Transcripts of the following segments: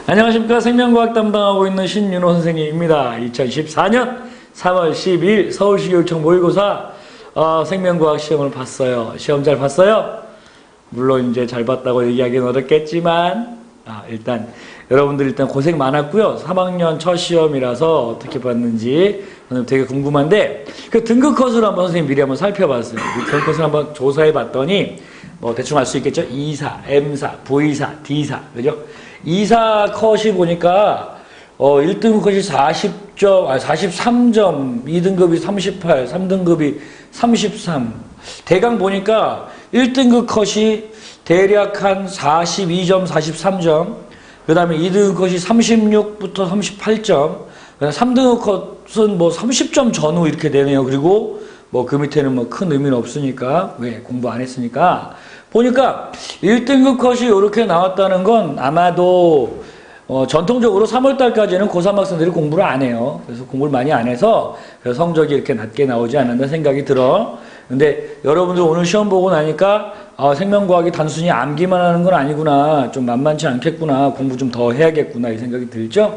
안녕하십니까. 생명과학 담당하고 있는 신윤호 선생님입니다. 2014년 3월 12일 서울시 교육청 모의고사 생명과학 시험을 봤어요. 시험 잘 봤어요? 물론 이제 잘 봤다고 얘기하기는 어렵겠지만 일단 여러분들 일단 고생 많았고요. 3학년 첫 시험이라서 어떻게 봤는지 저는 되게 궁금한데 그 등급 컷으로 한번 선생님 미리 한번 살펴봤어요. 등급 컷을 한번 조사해 봤더니 뭐 대충 알 수 있겠죠? 2사, M사, V사, D사 그죠? 2사 컷이 보니까 1등급 컷이 43점, 2등급이 38, 3등급이 33. 대강 보니까 1등급 컷이 대략 한 42점, 43점, 그 다음에 2등급 컷이 36부터 38점, 그 다음에 3등급 컷은 뭐 30점 전후 이렇게 되네요. 그리고 뭐 그 밑에는 뭐 큰 의미는 없으니까, 왜 공부 안 했으니까. 보니까 1등급 컷이 이렇게 나왔다는 건 아마도 전통적으로 3월달까지는 고3 학생들이 공부를 안 해요. 그래서 공부를 많이 안 해서 성적이 이렇게 낮게 나오지 않았나 생각이 들어. 근데 여러분들 오늘 시험 보고 나니까 생명과학이 단순히 암기만 하는 건 아니구나. 좀 만만치 않겠구나. 공부 좀 더 해야겠구나. 이 생각이 들죠?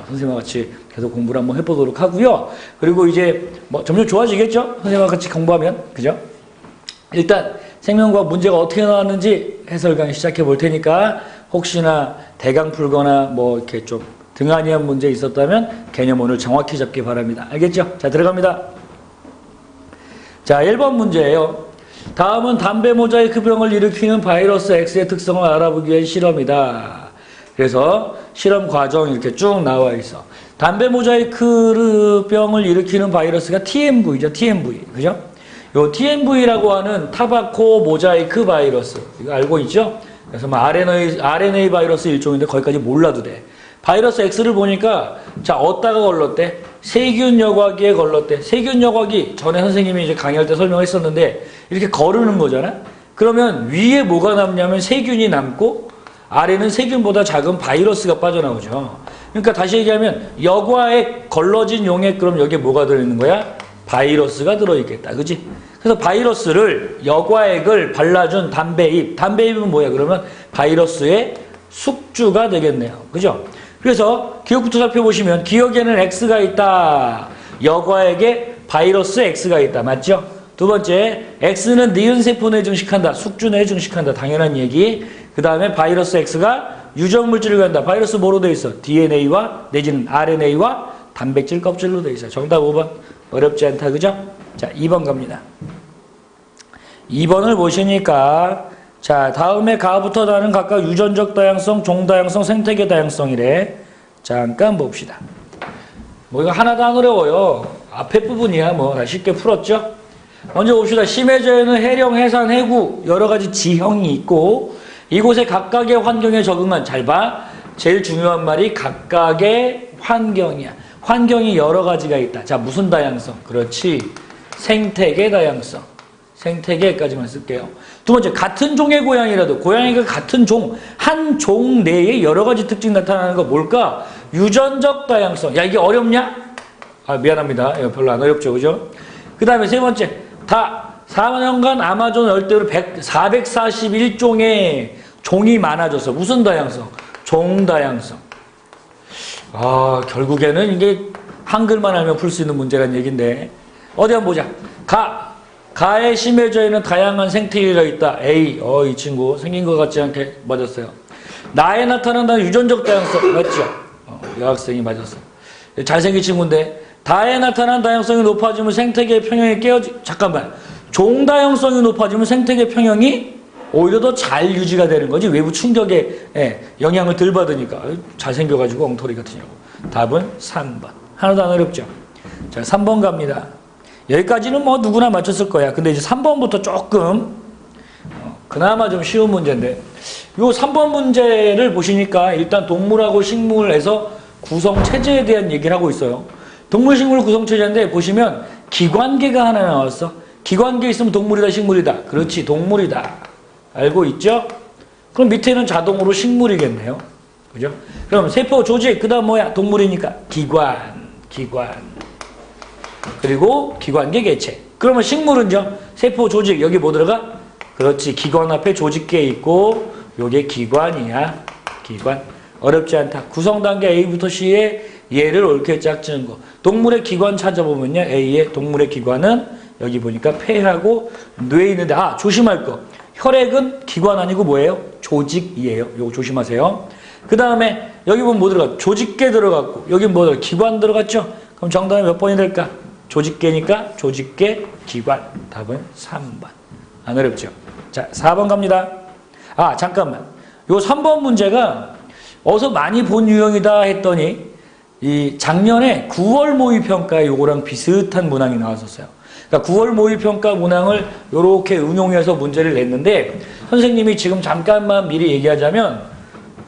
선생님과 같이 계속 공부를 한번 해보도록 하고요. 그리고 이제 뭐 점점 좋아지겠죠? 선생님과 같이 공부하면. 그죠? 일단 생명과학 문제가 어떻게 나왔는지 해설 강의 시작해 볼 테니까 혹시나 대강 풀거나 뭐 이렇게 좀 등한이한 문제 있었다면 개념원을 정확히 잡기 바랍니다. 알겠죠? 자, 들어갑니다. 자, 1번 문제예요. 다음은 담배 모자이크병을 일으키는 바이러스 X의 특성을 알아보기 위한 실험이다. 그래서 실험 과정 이렇게 쭉 나와 있어. 담배 모자이크병을 일으키는 바이러스가 TMV죠. TMV. 그죠? 요 TMV라고 하는 타바코 모자이크 바이러스. 이거 알고 있죠? 그래서 뭐 RNA 바이러스 일종인데 거기까지 몰라도 돼. 바이러스 X를 보니까 자, 어디다가 걸렀대? 세균 여과기에 걸렀대. 세균 여과기 전에 선생님이 이제 강의할 때 설명했었는데 이렇게 거르는 거잖아. 그러면 위에 뭐가 남냐면 세균이 남고 아래는 세균보다 작은 바이러스가 빠져나오죠. 그러니까 다시 얘기하면 여과에 걸러진 용액 그럼 여기에 뭐가 들어있는 거야? 바이러스가 들어있겠다. 그치? 그래서 바이러스를 여과액을 발라준 담배잎. 담배잎은 뭐야? 그러면 바이러스의 숙주가 되겠네요. 그죠? 그래서 기억부터 살펴보시면 기억에는 X가 있다. 여과액에 바이러스 X가 있다. 맞죠? 두 번째, X는 니은 세포 내에 증식한다. 숙주 내에 증식한다. 당연한 얘기. 그 다음에 바이러스 X가 유전물질을 갖는다. 바이러스 뭐로 되어 있어? DNA와 내지는 RNA와 단백질 껍질로 되어 있어. 정답 5번. 어렵지 않다. 그죠? 자, 2번 갑니다. 2번을 보시니까 자, 다음에 가부터 다는 각각 유전적 다양성, 종다양성, 생태계 다양성이래. 잠깐 봅시다. 뭐 이거 하나도 안 어려워요. 앞에 부분이야. 뭐 다 쉽게 풀었죠? 먼저 봅시다. 심해저에는 해령, 해산, 해구 여러 가지 지형이 있고 이곳에 각각의 환경에 적응한 잘 봐. 제일 중요한 말이 각각의 환경이야. 환경이 여러 가지가 있다. 자, 무슨 다양성? 그렇지. 생태계 다양성. 생태계까지만 쓸게요. 두 번째, 같은 종의 고양이라도 고양이가 같은 종, 한 종 내에 여러 가지 특징 나타나는 거 뭘까? 유전적 다양성. 야, 이게 어렵냐? 미안합니다. 이거 별로 안 어렵죠. 그죠? 그 다음에 세 번째, 다 4년간 아마존 열대우로 441종의 종이 많아져서 무슨 다양성? 종 다양성. 결국에는 이게 한글만 알면 풀 수 있는 문제란 얘기인데 어디 한번 보자. 가에 심해져있는 다양한 생태계가 있다. A. 이 친구 생긴 것 같지 않게 맞았어요. 나에 나타난다는 유전적 다양성 맞죠? 여학생이 맞았어. 잘생긴 친구인데 다에 나타난 다양성이 높아지면 생태계의 평형이 잠깐만. 종 다양성이 높아지면 생태계 평형이 오히려 더 잘 유지가 되는 거지. 외부 충격에 영향을 덜 받으니까. 잘생겨가지고 엉터리 같으냐고. 답은 3번. 하나도 안 어렵죠? 자, 3번 갑니다. 여기까지는 뭐 누구나 맞췄을 거야. 근데 이제 3번부터 조금 그나마 좀 쉬운 문제인데 요 3번 문제를 보시니까 일단 동물하고 식물에서 구성체제에 대한 얘기를 하고 있어요. 동물, 식물 구성체제인데 보시면 기관계가 하나 나왔어. 기관계 있으면 동물이다, 식물이다. 그렇지, 동물이다. 알고 있죠? 그럼 밑에는 자동으로 식물이겠네요. 그죠? 그럼 세포, 조직, 그 다음 뭐야? 동물이니까 기관. 그리고 기관계 개체. 그러면 식물은요? 세포, 조직, 여기 뭐 들어가? 그렇지, 기관 앞에 조직계 있고 요게 기관이야. 기관. 어렵지 않다. 구성단계 A부터 C의 얘를 옳게 짝지는 거. 동물의 기관 찾아보면요. A의 동물의 기관은 여기 보니까 폐하고 뇌에 있는데 조심할 거. 혈액은 기관 아니고 뭐예요? 조직이에요. 요거 조심하세요. 그 다음에 여기 보면 뭐 들어가? 조직계 들어갔고 여기 뭐 들어가? 기관 들어갔죠? 그럼 정답이 몇 번이 될까? 조직계니까 조직계 기관. 답은 3번. 안 어렵죠? 자, 4번 갑니다. 잠깐만. 요 3번 문제가 어디서 많이 본 유형이다 했더니 이 작년에 9월 모의평가에 요거랑 비슷한 문항이 나왔었어요. 그러니까 9월 모의평가 문항을 요렇게 응용해서 문제를 냈는데 선생님이 지금 잠깐만 미리 얘기하자면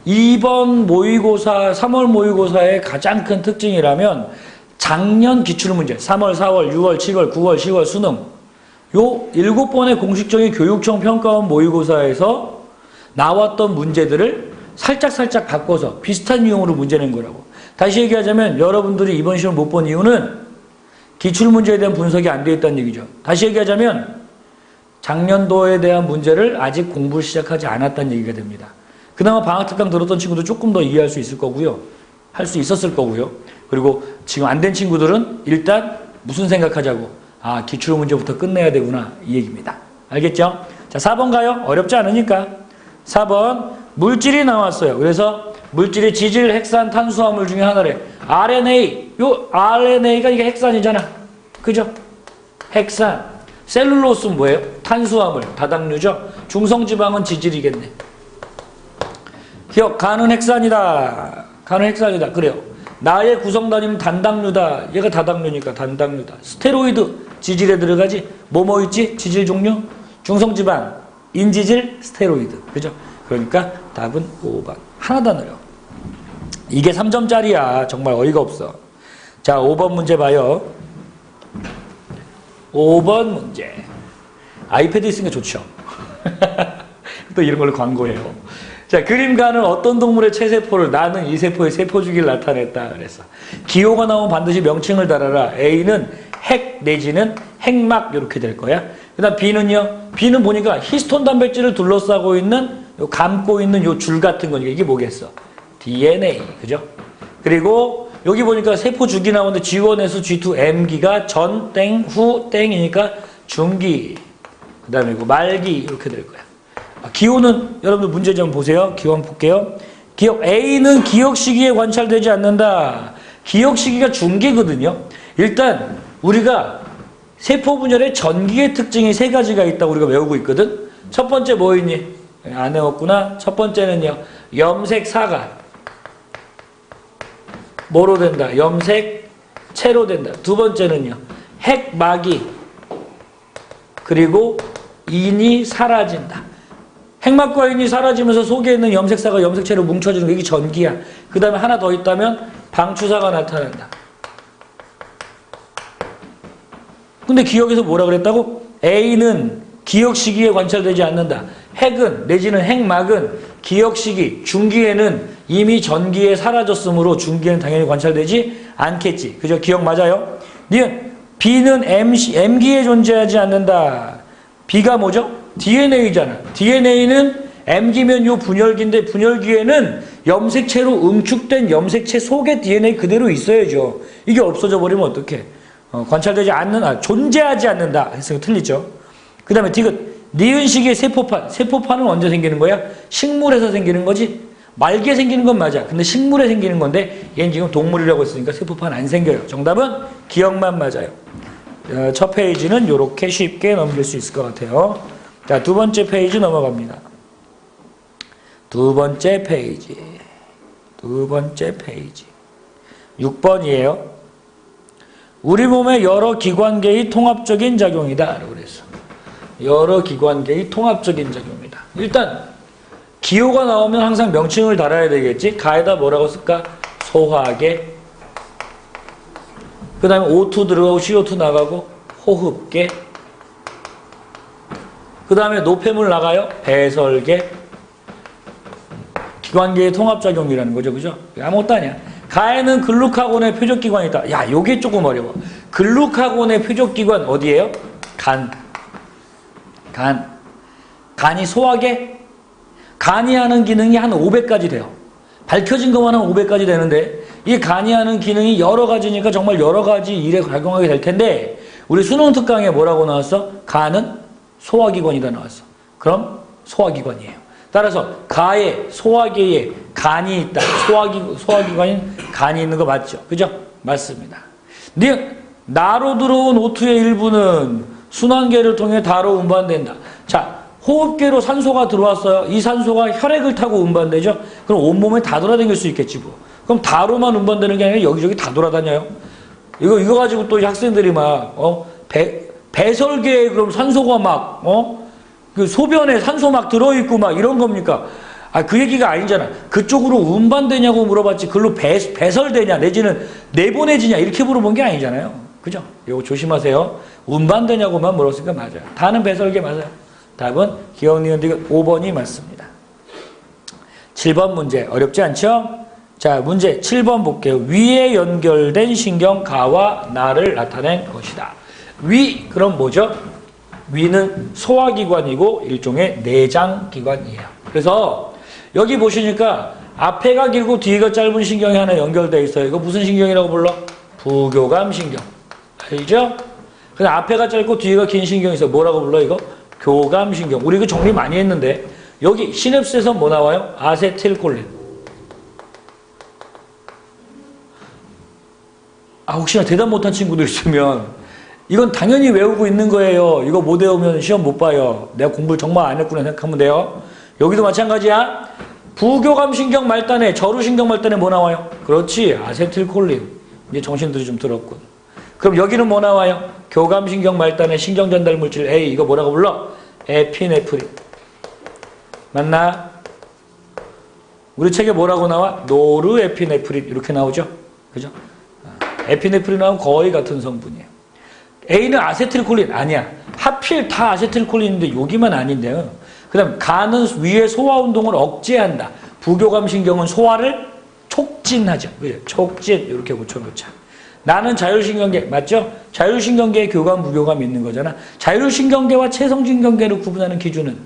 이번 모의고사, 3월 모의고사의 가장 큰 특징이라면 작년 기출문제 3월, 4월, 6월, 7월, 9월, 10월 수능 요 7번의 공식적인 교육청 평가원 모의고사에서 나왔던 문제들을 살짝 바꿔서 비슷한 유형으로 문제 낸 거라고. 다시 얘기하자면 여러분들이 이번 시험 못 본 이유는 기출문제에 대한 분석이 안 되어 있다는 얘기죠. 다시 얘기하자면 작년도에 대한 문제를 아직 공부를 시작하지 않았다는 얘기가 됩니다. 그나마 방학특강 들었던 친구도 조금 더 이해할 수 있을 거고요. 할 수 있었을 거고요. 그리고 지금 안 된 친구들은 일단 무슨 생각하자고. 기출문제부터 끝내야 되구나. 이 얘기입니다. 알겠죠? 자, 4번 가요. 어렵지 않으니까. 4번 물질이 나왔어요. 그래서 물질이 지질, 핵산, 탄수화물 중에 하나래. RNA. 요 RNA가 이게 핵산이잖아. 그죠? 핵산. 셀룰로스는 뭐예요? 탄수화물, 다당류죠? 중성지방은 지질이겠네. 기억, 간은 핵산이다. 간은 핵산이다. 그래요. 나의 구성단위는 단당류다. 얘가 다당류니까 단당류다. 스테로이드, 지질에 들어가지. 뭐뭐 있지? 지질 종류? 중성지방, 인지질, 스테로이드. 그죠? 그러니까 답은 5번. 하나도 안 어려워. 이게 3점짜리야. 정말 어이가 없어. 자, 5번 문제 봐요. 5번 문제. 아이패드 있으니까 좋죠. 또 이런 걸로 광고해요. 자, 그림가는 어떤 동물의 체세포를 나는 이 세포의 세포주기를 나타냈다. 그래서 기호가 나오면 반드시 명칭을 달아라. A는 핵 내지는 핵막 이렇게 될 거야. 그 다음 B는요. B는 보니까 히스톤 단백질을 둘러싸고 있는 감고 있는 요 줄 같은 거니까 이게 뭐겠어? DNA. 그죠? 그리고 여기 보니까 세포 주기 나오는데 G1에서 G2 M기가 전, 땡, 후, 땡이니까 중기. 그 다음에 말기 이렇게 될 거야. 기호는 여러분들 문제 좀 보세요. 기호 한번 볼게요. 기억 A는 기억 시기에 관찰되지 않는다. 기억 시기가 중기거든요. 일단 우리가 세포 분열의 전기의 특징이 3가지가 있다고 우리가 외우고 있거든. 첫 번째 뭐 있니? 안 외웠구나. 첫 번째는요. 염색사가 뭐로 된다? 염색체로 된다. 두 번째는요. 핵막이 그리고 인이 사라진다. 핵막과 인이 사라지면서 속에 있는 염색사가 염색체로 뭉쳐지는 게 이게 전기야. 그 다음에 하나 더 있다면 방추사가 나타난다. 근데 기억에서 뭐라 그랬다고? A는 기억 시기에 관찰되지 않는다. 핵은 내지는 핵막은 기억 시기, 중기에는 이미 전기에 사라졌으므로 중기에는 당연히 관찰되지 않겠지. 그죠? 기억 맞아요? B는 M기에 존재하지 않는다. B가 뭐죠? DNA잖아. DNA는 M기면 요 분열기인데 분열기에는 염색체로 응축된 염색체 속에 DNA 그대로 있어야죠. 이게 없어져 버리면 어떡해? 관찰되지 않는, 존재하지 않는다. 했으니까 틀리죠. 그 다음에 니은 시기의 세포판. 세포판은 언제 생기는 거야? 식물에서 생기는 거지. 말기에 생기는 건 맞아. 근데 식물에 생기는 건데 얘는 지금 동물이라고 했으니까 세포판 안 생겨요. 정답은 기억만 맞아요. 첫 페이지는 이렇게 쉽게 넘길 수 있을 것 같아요. 자, 두 번째 페이지 넘어갑니다. 두 번째 페이지. 6번이에요. 우리 몸의 여러 기관계의 통합적인 작용이다. 그래서 여러 기관계의 통합적인 작용이다. 일단 기호가 나오면 항상 명칭을 달아야 되겠지. 가에다 뭐라고 쓸까? 소화계. 그 다음에 O2 들어가고 CO2 나가고 호흡계. 그 다음에 노폐물 나가요. 배설계. 기관계의 통합작용이라는 거죠. 그죠? 아무것도 아니야. 가에는 글루카곤의 표적기관이 있다. 야, 요게 조금 어려워. 글루카곤의 표적기관 어디예요? 간. 간이 소화계? 간이 하는 기능이 한 500가지 돼요. 밝혀진 것만 하면 500까지 되는데 이 간이 하는 기능이 여러 가지니까 정말 여러 가지 일에 작용하게 될 텐데 우리 수능 특강에 뭐라고 나왔어? 간은 소화기관이다 나왔어. 그럼 소화기관이에요. 따라서 가에 소화기에 간이 있다. 소화기관인 간이 있는 거 맞죠? 그죠? 맞습니다. 나로 들어온 O2의 일부는 순환계를 통해 다로 운반된다. 자, 호흡계로 산소가 들어왔어요. 이 산소가 혈액을 타고 운반되죠? 그럼 온몸에 다 돌아다닐 수 있겠지 뭐. 그럼 다로만 운반되는 게 아니라 여기저기 다 돌아다녀요. 이거 가지고 또 학생들이 배설계에 그럼 산소가 그 소변에 산소 막 들어있고 이런 겁니까? 그 얘기가 아니잖아. 그쪽으로 운반되냐고 물어봤지. 그걸로 배설되냐, 내지는 내보내지냐, 이렇게 물어본 게 아니잖아요. 그죠? 이거 조심하세요. 운반되냐고만 물었으니까 맞아요. 다는 배설계 맞아요. 답은 기억, 니은, 디귿 5번이 맞습니다. 7번 문제. 어렵지 않죠? 자, 문제 7번 볼게요. 위에 연결된 신경 가와 나를 나타낸 것이다. 위, 그럼 뭐죠? 위는 소화기관이고 일종의 내장기관이에요. 그래서 여기 보시니까 앞에가 길고 뒤가 짧은 신경이 하나 연결되어 있어요. 이거 무슨 신경이라고 불러? 부교감신경. 알죠? 그래서 앞에가 짧고 뒤가 긴 신경이 있어요. 뭐라고 불러 이거? 교감신경. 우리 이거 정리 많이 했는데 여기 시냅스에서 뭐 나와요? 아세틸콜린. 혹시나 대답 못한 친구들 있으면 이건 당연히 외우고 있는 거예요. 이거 못 외우면 시험 못 봐요. 내가 공부를 정말 안 했구나 생각하면 돼요. 여기도 마찬가지야. 부교감신경 말단에 저루신경 말단에 뭐 나와요? 그렇지. 아세틸콜린. 이제 정신들이 좀 들었군. 그럼 여기는 뭐 나와요? 교감신경 말단에 신경전달물질 A. 이거 뭐라고 불러? 에피네프린. 맞나? 우리 책에 뭐라고 나와? 노르에피네프린. 이렇게 나오죠? 그죠? 에피네프린하고 거의 같은 성분이에요. A는 아세틸콜린 아니야. 하필 다 아세틸콜린인데 여기만 아닌데요. 그 다음 간은 위의 소화운동을 억제한다. 부교감신경은 소화를 촉진하죠. 그죠? 촉진 이렇게 붙여놓자. 나는 자율신경계 맞죠? 자율신경계에 교감, 부교감 있는 거잖아. 자율신경계와 체성신경계를 구분하는 기준은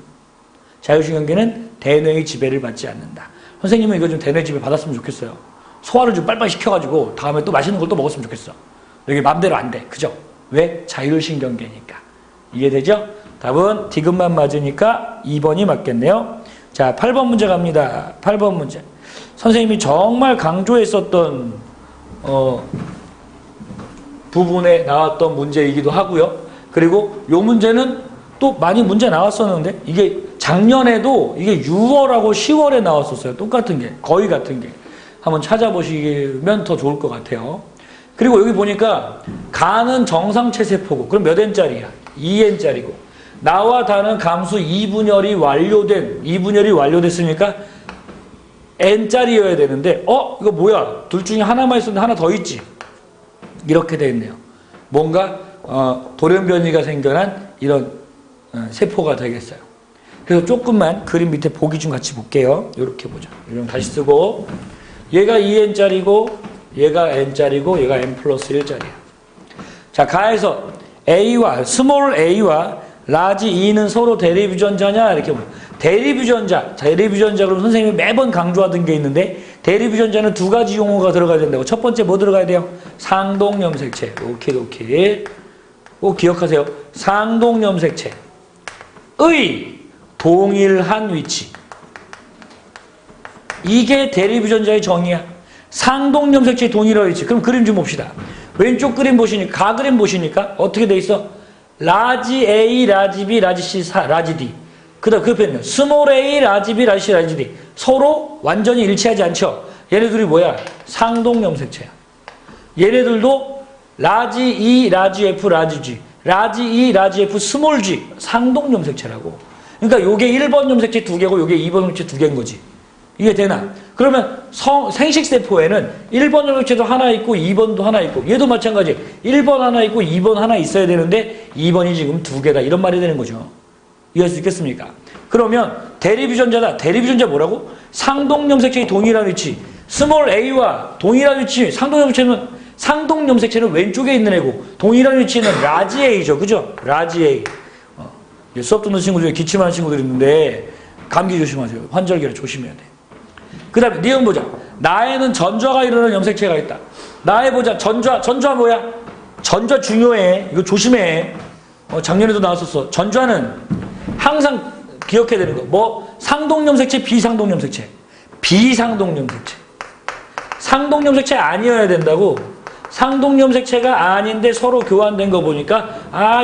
자율신경계는 대뇌의 지배를 받지 않는다. 선생님은 이거 좀 대뇌 지배 받았으면 좋겠어요. 소화를 좀 빨리빨리 시켜가지고 다음에 또 맛있는 걸 또 먹었으면 좋겠어. 여기 맘대로 안 돼. 그죠? 왜? 자율신경계니까. 이해되죠? 답은 디귿만 맞으니까 2번이 맞겠네요. 자, 8번 문제 갑니다. 8번 문제. 선생님이 정말 강조했었던 부분에 나왔던 문제이기도 하고요. 그리고 이 문제는 또 많이 문제 나왔었는데 이게 작년에도 이게 6월하고 10월에 나왔었어요. 똑같은 게. 거의 같은 게. 한번 찾아보시면 더 좋을 것 같아요. 그리고 여기 보니까 간은 정상체세포고 그럼 몇 N짜리야? 2N짜리고 나와 다는 감수 2분열이 완료됐으니까 N짜리여야 되는데 이거 뭐야? 둘 중에 하나만 있었는데 하나 더 있지? 이렇게 돼 있네요. 뭔가 돌연변이가 생겨난 이런 세포가 되겠어요. 그래서 조금만 그림 밑에 보기 좀 같이 볼게요. 이렇게 보죠. 이런 다시 쓰고 얘가 2N짜리고 얘가 N짜리고 얘가 N 플러스 1짜리야. 자, 가에서 스몰 a와 라지 e는 서로 대립유전자냐 이렇게 보면 대립유전자 그럼 선생님이 매번 강조하던 게 있는데 대립유전자는 두 가지 용어가 들어가야 된다고. 첫 번째 뭐 들어가야 돼요? 상동염색체. 오케이. 꼭 기억하세요. 상동염색체의 동일한 위치. 이게 대립유전자의 정의야. 상동염색체의 동일한 위치. 그럼 그림 좀 봅시다. 왼쪽 그림 보시니까, 가그림 보시니까 어떻게 돼 있어? 라지 A, 라지 B, 라지 C, 라지 D. 그 다음 그 옆에는 스몰 A, 라지 B, 라지 C, 라지 D. 서로 완전히 일치하지 않죠? 얘네들이 뭐야? 상동염색체야. 얘네들도 라지 E, 라지 F, 라지 G. 라지 E, 라지 F, 스몰 G. 상동염색체라고. 그러니까 요게 1번 염색체 2개고 요게 2번 염색체 2개인 거지. 이게 되나? 그러면 생식세포에는 1번 염색체도 하나 있고 2번도 하나 있고 얘도 마찬가지. 1번 하나 있고 2번 하나 있어야 되는데 2번이 지금 2개다. 이런 말이 되는 거죠. 이해할 수 있겠습니까? 그러면 대립유전자다. 대립유전자 뭐라고? 상동염색체의 동일한 위치. 스몰 a와 동일한 위치. 상동염색체는 왼쪽에 있는 애고 동일한 위치는 라지 a죠. 그죠? 라지 a. 수업 듣는 친구 중에 기침하는 친구들이 있는데 감기 조심하세요. 환절기라 조심해야 돼. 그 다음에 니은 보자. 나에는 전좌가 이루는 염색체가 있다. 나에 보자. 전좌 뭐야? 전좌 중요해. 이거 조심해. 작년에도 나왔었어. 전좌는 항상 기억해야 되는 거. 뭐 상동염색체, 비상동염색체. 비상동염색체. 상동염색체 아니어야 된다고. 상동염색체가 아닌데 서로 교환된 거 보니까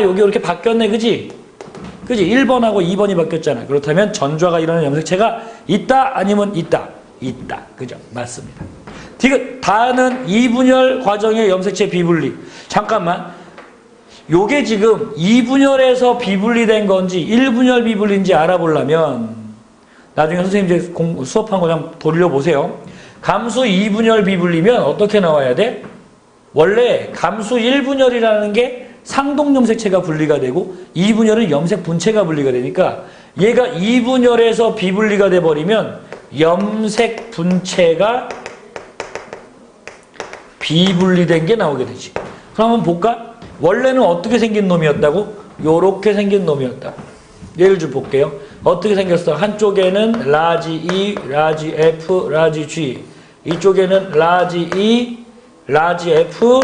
여기 이렇게 바뀌었네. 그지? 1번하고 2번이 바뀌었잖아. 그렇다면 전좌가 일어나는 염색체가 있다 아니면 있다? 있다. 그죠? 맞습니다. 디귿. 다는 이분열 과정의 염색체 비분리. 잠깐만. 요게 지금 이분열에서 비분리된 건지 1분열 비분리인지 알아보려면 나중에 선생님 이제 수업한 거 좀 돌려보세요. 감수 2분열 비분리면 어떻게 나와야 돼? 원래 감수 1분열이라는 게 상동염색체가 분리가 되고 2분열은 염색 분체가 분리가 되니까 얘가 2분열에서 비분리가 돼버리면 염색 분체가 비분리된 게 나오게 되지. 그럼 한번 볼까? 원래는 어떻게 생긴 놈이었다고? 요렇게 생긴 놈이었다. 예를 좀 볼게요. 어떻게 생겼어? 한쪽에는 라지 E, 라지 F, 라지 G. 이쪽에는 라지 E, 라지 F,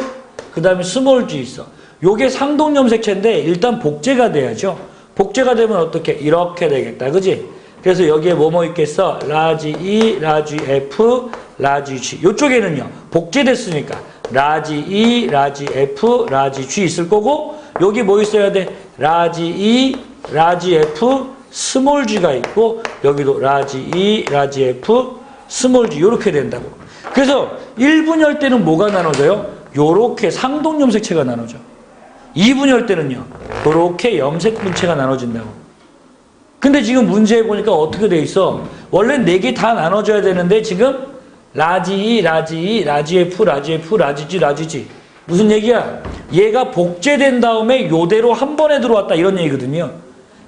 그 다음에 스몰 G 있어. 요게 상동염색체인데 일단 복제가 돼야죠. 복제가 되면 어떻게? 이렇게 되겠다. 그지? 그래서 여기에 뭐뭐 있겠어? 라지 E, 라지 F, 라지 G. 요쪽에는요. 복제됐으니까 라지 E, 라지 F, 라지 G 있을 거고 여기 뭐 있어야 돼? 라지 E, 라지 F, 스몰 G가 있고 여기도 라지 E, 라지 F, 스몰 G 이렇게 된다고. 그래서 1분열 때는 뭐가 나눠져요? 요렇게 상동염색체가 나눠져. 2분열 때는요. 요렇게 염색분체가 나눠진다고. 근데 지금 문제에 보니까 어떻게 돼 있어? 원래 4개 다 나눠져야 되는데 지금 라지 E, 라지 E, 라지 F, 라지 F, 라지 G, 라지 G. 무슨 얘기야? 얘가 복제된 다음에 요대로 한 번에 들어왔다 이런 얘기거든요.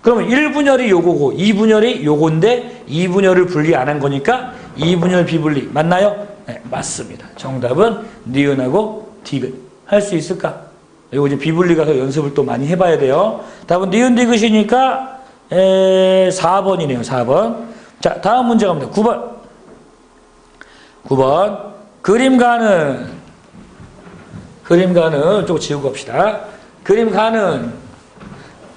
그러면 1분열이 요거고 2분열이 요건데 2분열을 분리 안 한 거니까 2분열 비분리. 맞나요? 네, 맞습니다. 정답은 니은하고 디귿. 할 수 있을까? 이거 이제 비분리 가서 연습을 또 많이 해봐야 돼요. 답은 니은 디귿이니까 4번이네요. 4번. 자, 다음 문제 갑니다. 9번. 그림가는 좀 지우고 갑시다. 그림가는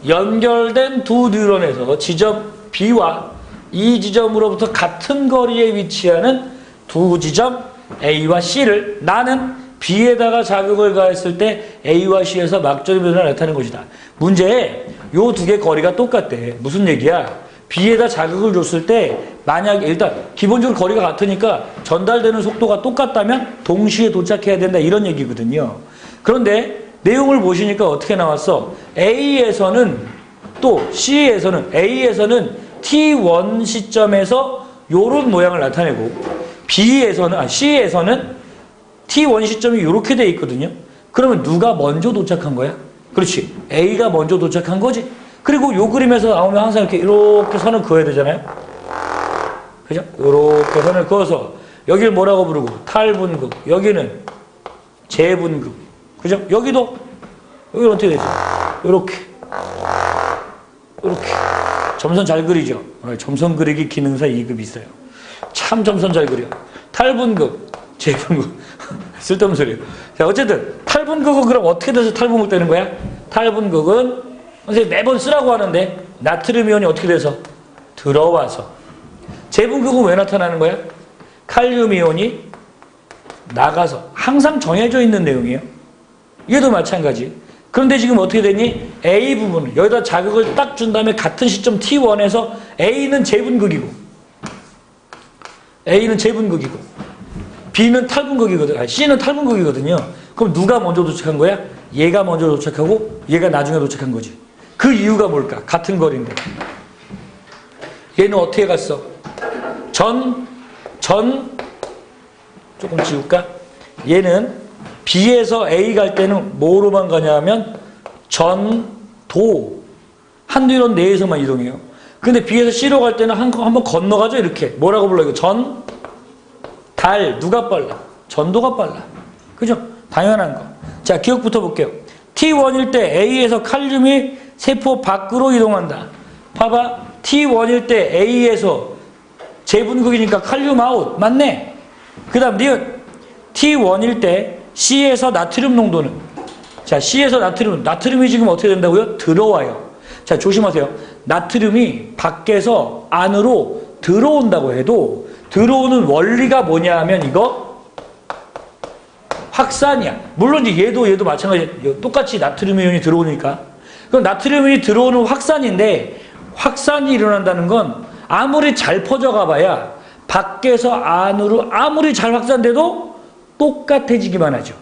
연결된 두 뉴런에서 지점 B와 이 지점으로부터 같은 거리에 위치하는 두 지점 A와 C를 나는 B에다가 자극을 가했을 때 A와 C에서 막절의 변화가 나타나는 것이다. 문제에 요 두 개 거리가 똑같대. 무슨 얘기야? B에다 자극을 줬을 때 만약에 일단 기본적으로 거리가 같으니까 전달되는 속도가 똑같다면 동시에 도착해야 된다 이런 얘기거든요. 그런데 내용을 보시니까 어떻게 나왔어? A에서는 또 C에서는 A에서는 T1 시점에서 요런 모양을 나타내고 C에서는 T1 시점이 이렇게 돼 있거든요. 그러면 누가 먼저 도착한 거야? 그렇지. A가 먼저 도착한 거지. 그리고 요 그림에서 나오면 항상 이렇게 선을 그어야 되잖아요. 그죠? 이렇게 선을 그어서 여기를 뭐라고 부르고 탈분극, 여기는 재분극. 그죠? 여기는 어떻게 되죠? 이렇게 점선 잘 그리죠? 점선 그리기 기능사 2급 있어요. 참 점선 잘 그려. 탈분극, 재분극. 쓸데없는 소리예요. 자, 어쨌든 탈분극은 그럼 어떻게 돼서 탈분극 되는 거야? 탈분극은 선생님 매번 쓰라고 하는데 나트륨 이온이 어떻게 돼서? 들어와서. 재분극은 왜 나타나는 거야? 칼륨 이온이 나가서. 항상 정해져 있는 내용이에요. 얘도 마찬가지. 그런데 지금 어떻게 됐니? A 부분은 여기다 자극을 딱 준 다음에 같은 시점 T1에서 A는 재분극이고 B는 탈분극이거든. C는 탈분극이거든요. 그럼 누가 먼저 도착한 거야? 얘가 먼저 도착하고 얘가 나중에 도착한 거지. 그 이유가 뭘까? 같은 거리인데. 얘는 어떻게 갔어? 조금 지울까? 얘는 B에서 A 갈 때는 뭐로만 가냐 하면 한 뉴런 내에서만 이동해요. 근데 B에서 C로 갈 때는 한번 건너가죠. 이렇게. 뭐라고 불러? 이거 누가 빨라? 전도가 빨라. 그죠? 당연한 거. 자, 기억부터 볼게요. T1일 때 A에서 칼륨이 세포 밖으로 이동한다. 봐봐. T1일 때 A에서 재분극이니까 칼륨 아웃. 맞네. 그 다음 니은 T1일 때 C에서 나트륨 농도는, 자, C에서 나트륨이 지금 어떻게 된다고요? 들어와요. 자, 조심하세요. 나트륨이 밖에서 안으로 들어온다고 해도 들어오는 원리가 뭐냐 하면 이거 확산이야. 물론 이제 얘도 마찬가지. 똑같이 나트륨 이온이 들어오니까. 그럼 나트륨 이온이 들어오는 확산인데, 확산이 일어난다는 건 아무리 잘 퍼져가 봐야 밖에서 안으로 아무리 잘 확산돼도 똑같아지기만 하죠.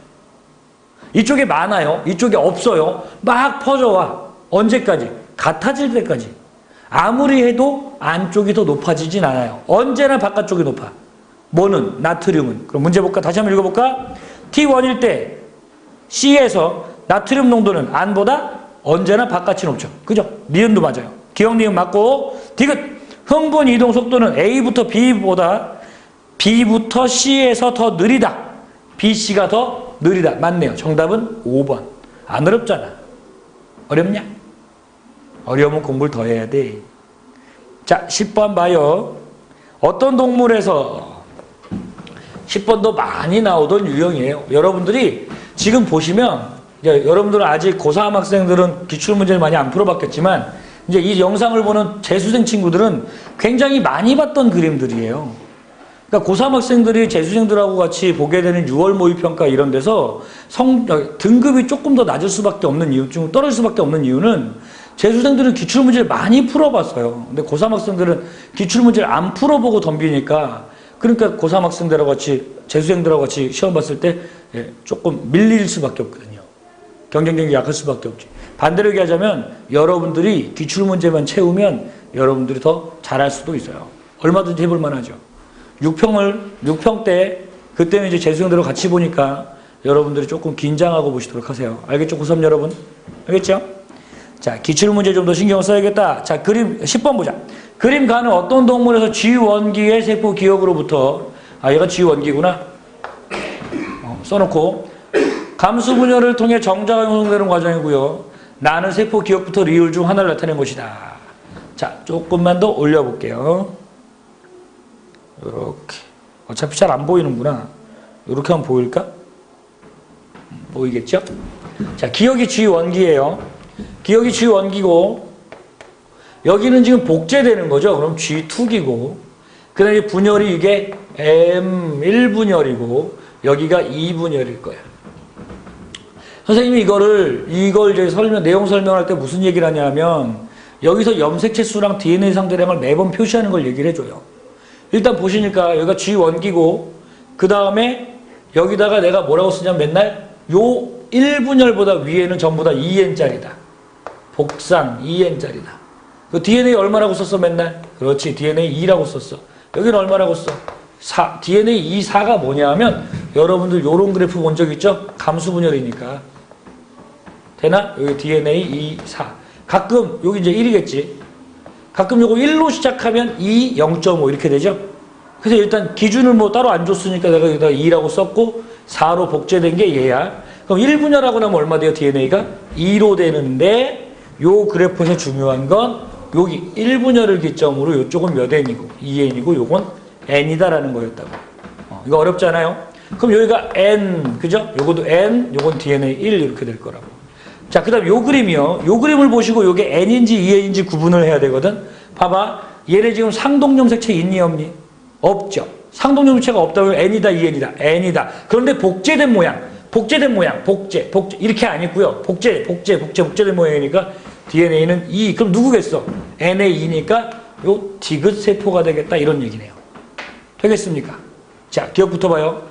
이쪽에 많아요. 이쪽에 없어요. 막 퍼져와. 언제까지? 같아질 때까지. 아무리 해도 안쪽이 더 높아지진 않아요. 언제나 바깥쪽이 높아. 뭐는? 나트륨은. 그럼 문제 볼까? 다시 한번 읽어볼까? T1일 때 C에서 나트륨 농도는 안보다 언제나 바깥이 높죠. 그죠? 니은도 맞아요. 기억 니은 맞고. 디귿. 흥분 이동 속도는 A부터 B부터 C에서 더 느리다. BC가 더 느리다. 맞네요. 정답은 5번. 안 어렵잖아. 어렵냐? 어려우면 공부를 더 해야 돼. 자, 10번 봐요. 어떤 동물에서 10번도 많이 나오던 유형이에요. 여러분들이 지금 보시면, 이제 여러분들은 아직 고3 학생들은 기출문제를 많이 안 풀어봤겠지만, 이제 이 영상을 보는 재수생 친구들은 굉장히 많이 봤던 그림들이에요. 그러니까 고3 학생들이 재수생들하고 같이 보게 되는 6월 모의평가 이런 데서 등급이 조금 더 낮을 수밖에 없는 이유, 좀 떨어질 수밖에 없는 이유는 재수생들은 기출문제를 많이 풀어봤어요. 근데 고3 학생들은 기출문제를 안 풀어보고 덤비니까, 그러니까 고3 학생들하고 같이, 재수생들하고 같이 시험 봤을 때 조금 밀릴 수밖에 없거든요. 경쟁력이 약할 수밖에 없지. 반대로 얘기하자면 여러분들이 기출문제만 채우면 여러분들이 더 잘할 수도 있어요. 얼마든지 해볼 만하죠. 6평 때 그때는 이제 재수생들하고 같이 보니까 여러분들이 조금 긴장하고 보시도록 하세요. 알겠죠? 고3 여러분? 알겠죠? 자, 기출문제 좀 더 신경을 써야겠다. 자, 그림 10번 보자. 그림 가는 어떤 동물에서 G1기의 세포 기억으로부터, 얘가 G1기구나. 써놓고 감수 분열을 통해 정자가 형성되는 과정이고요. 나는 세포 기억부터 리을 중 하나를 나타낸 것이다. 자, 조금만 더 올려볼게요. 이렇게. 어차피 잘 안 보이는구나. 이렇게 하면 보일까? 보이겠죠? 자, 기억이 G1기예요. 기억이 G1기고 여기는 지금 복제되는 거죠. 그럼 G2기고 그 다음에 분열이 이게 M1분열이고 여기가 2분열일 거야. 선생님이 이걸 이제 내용 설명할 때 무슨 얘기를 하냐면 여기서 염색체 수랑 DNA 상대량을 매번 표시하는 걸 얘기를 해줘요. 일단 보시니까 여기가 G1기고 그 다음에 여기다가 내가 뭐라고 쓰냐면 맨날 요 1분열보다 위에는 전부 다 2N짜리다. 복상 2N짜리다. 그 DNA 얼마라고 썼어 맨날? 그렇지, DNA 2라고 썼어. 여기는 얼마라고 써? 4. DNA 2, 4가 뭐냐 하면 여러분들 요런 그래프 본 적 있죠? 감수분열이니까. 되나? 여기 DNA 2, 4. 가끔 여기 이제 1이겠지. 가끔 요거 1로 시작하면 2, 0.5 이렇게 되죠? 그래서 일단 기준을 뭐 따로 안 줬으니까 내가 여기다 2라고 썼고 4로 복제된 게 얘야. 그럼 1분열하고 나면 얼마 돼요? DNA가? 2로 되는데 요 그래프에서 중요한 건 여기 1분열을 기점으로 이쪽은 몇 N이고 2N이고 요건 N이다라는 거였다고. 이거 어렵지 않아요? 그럼 여기가 N, 그죠? 요것도 N, 요건 DNA 1 이렇게 될 거라고. 자, 그 다음 요 그림이요. 요 그림을 보시고 요게 N인지 2N인지 구분을 해야 되거든. 봐봐. 얘네 지금 상동염색체 있니 없니? 없죠. 상동염색체가 없다고 N이다 2N이다. N이다. 그런데 복제된 모양. 복제. 이렇게 안 있고요. 복제된 모양이니까 DNA는 2. 그럼 누구겠어? NA 2니까 요 디귿 세포가 되겠다. 이런 얘기네요. 되겠습니까? 자, 기억부터 봐요.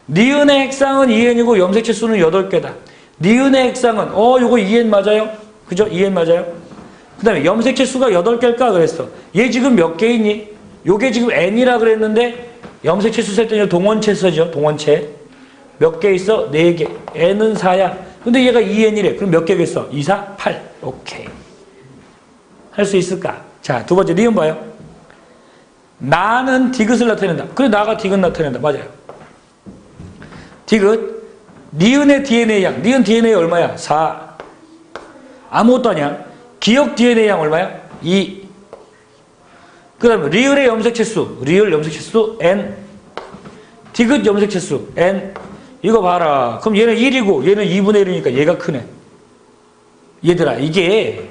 니은의 핵상은 2N이고 염색체 수는 8개다. 니은의 핵상은 요거 2N 맞아요? 그죠? 2N 맞아요? 그 다음에 염색체 수가 8개일까 그랬어. 얘 지금 몇 개 있니? 요게 지금 N이라 그랬는데 염색체 수 셀 때는 동원체 써죠. 동원체. 몇 개 있어? 4개. N은 4야. 근데 얘가 2N이래. 그럼 몇 개겠어? 2, 4, 8. 오케이. 할 수 있을까? 자, 두 번째 니은 봐요. 나는 디귿을 나타낸다. 그래, 나가 디귿 나타낸다. 맞아요. 디귿. 니은의 DNA 양. 니은 DNA 얼마야? 4. 아무것도 아니야. 기억 DNA 양 얼마야? 2. 그 다음에 리을의 염색체수, 리을 염색체수 n, 디귿 염색체수 n. 이거 봐라. 그럼 얘는 1이고 얘는 2분의 1이니까 얘가 크네. 얘들아, 이게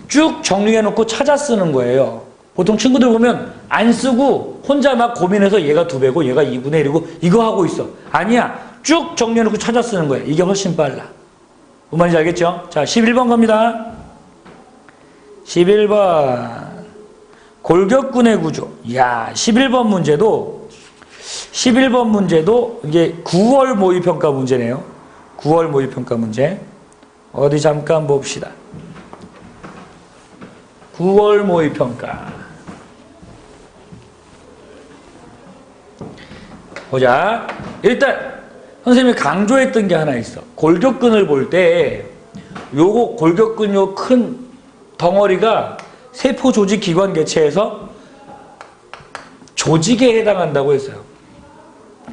쭉 정리해놓고 찾아 쓰는 거예요. 보통 친구들 보면 안 쓰고 혼자 막 고민해서 얘가 2배고 얘가 2분의 1이고 이거 하고 있어. 아니야. 쭉 정리해놓고 찾아 쓰는 거예요. 이게 훨씬 빨라. 뭔 말인지 알겠죠? 자, 11번 갑니다. 11번. 골격근의 구조. 야, 11번 문제도 이게 9월 모의평가 문제네요. 9월 모의평가 문제. 어디 잠깐 봅시다. 9월 모의평가. 보자. 일단 선생님이 강조했던 게 하나 있어. 골격근을 볼 때 요거 골격근 요 큰 덩어리가 세포 조직 기관 개체에서 조직에 해당한다고 했어요.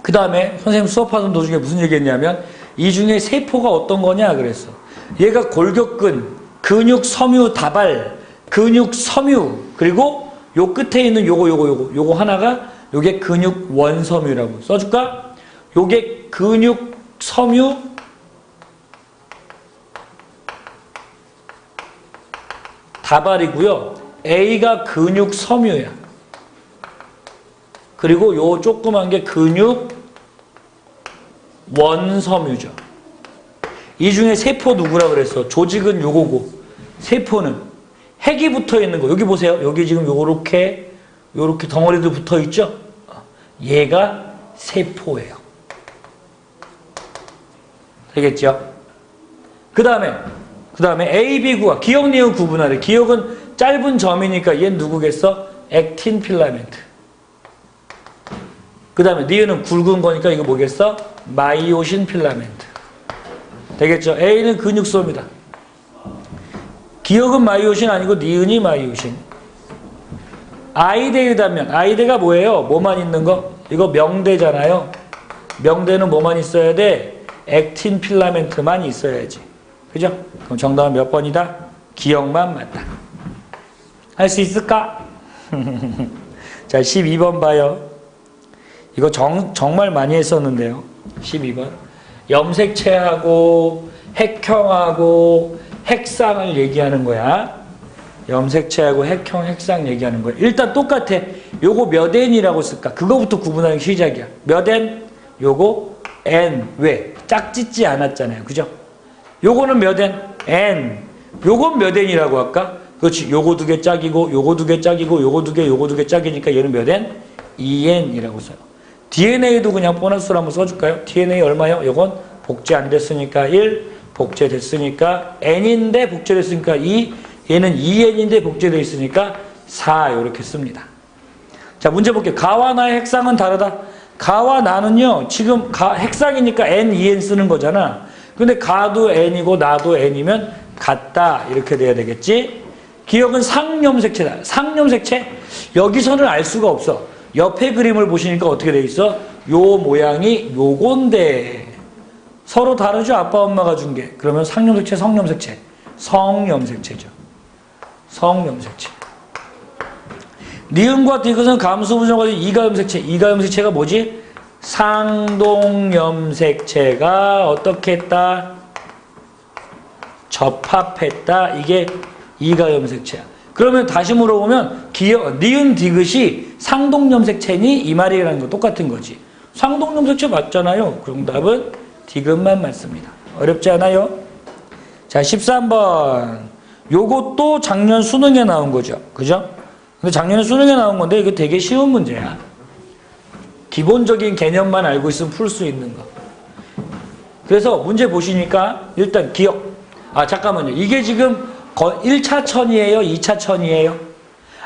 그 다음에 선생님 수업하던 도중에 무슨 얘기했냐면 이 중에 세포가 어떤 거냐 그랬어. 얘가 골격근, 근육 섬유 다발, 근육 섬유, 그리고 요 끝에 있는 요거 하나가 요게 근육 원섬유라고 써줄까? 요게 근육 섬유 다발이고요. A가 근육 섬유야. 그리고 요 조그만 게 근육 원섬유죠. 이 중에 세포 누구라 그랬어? 조직은 요거고 세포는 핵이 붙어 있는 거. 여기 보세요. 여기 지금 요렇게 덩어리도 붙어 있죠? 얘가 세포예요. 되겠죠? 그 다음에 A, B 구가 기억, 니은 구분하래. 기억은 짧은 점이니까 얘는 누구겠어? 액틴 필라멘트. 그 다음에 니은은 굵은 거니까 이거 뭐겠어? 마이오신 필라멘트. 되겠죠? A는 근육소입니다. 기억은 마이오신 아니고 니은이 마이오신. 아이대유다면 아이대가 뭐예요? 뭐만 있는 거? 이거 명대잖아요. 명대는 뭐만 있어야 돼? 액틴 필라멘트만 있어야지. 그죠? 그럼 정답은 몇 번이다? 기억만 맞다. 할 수 있을까? 자, 12번 봐요. 이거 정말 많이 했었는데요. 12번. 염색체하고 핵형하고 핵상을 얘기하는 거야. 염색체하고 핵형, 핵상 얘기하는 거야. 일단 똑같아. 요거 몇 N이라고 쓸까? 그거부터 구분하는 게 시작이야. 몇 N? 요거 N. 왜? 짝짓지 않았잖아요. 그죠? 요거는 몇 N? N. 요건 몇 N이라고 할까? 그렇지. 요거 2개 짝이고, 요거 2개 짝이고, 요거 2개, 요거 2개 짝이니까 얘는 몇 N? 2N이라고 써요. DNA도 그냥 보너스로 한번 써줄까요? DNA 얼마요? 요건 복제 안 됐으니까 1, 복제됐으니까 N인데 복제됐으니까 2, 얘는 2N인데 복제되어 있으니까 4 이렇게 씁니다. 자, 문제 볼게요. 가와 나의 핵상은 다르다. 가와 나는요, 지금 핵상이니까 N, 2N 쓰는 거잖아. 근데 가도 N이고 나도 N이면 같다. 이렇게 돼야 되겠지? 기억은 상염색체다. 상염색체? 여기서는 알 수가 없어. 옆에 그림을 보시니까 어떻게 돼 있어? 요 모양이 요건데 서로 다르죠? 아빠 엄마가 준 게. 그러면 상염색체, 성염색체. 성염색체죠. 성염색체. 니은과 디귿은 감수부정어진 이가염색체. 이가염색체가 뭐지? 상동염색체가 어떻게 했다? 접합했다. 이게 이가염색체야. 그러면 다시 물어보면 니은 디귿이 상동염색체니? 이 말이라는 거 똑같은 거지. 상동염색체 맞잖아요. 정답은 디귿만 맞습니다. 어렵지 않아요? 자, 13번. 요것도 작년 수능에 나온 거죠. 그죠? 근데 작년에 수능에 나온 건데 이거 되게 쉬운 문제야. 기본적인 개념만 알고 있으면 풀 수 있는 거. 그래서 문제 보시니까 일단 기억. 아, 잠깐만요. 이게 지금 1차 천이에요? 2차 천이에요?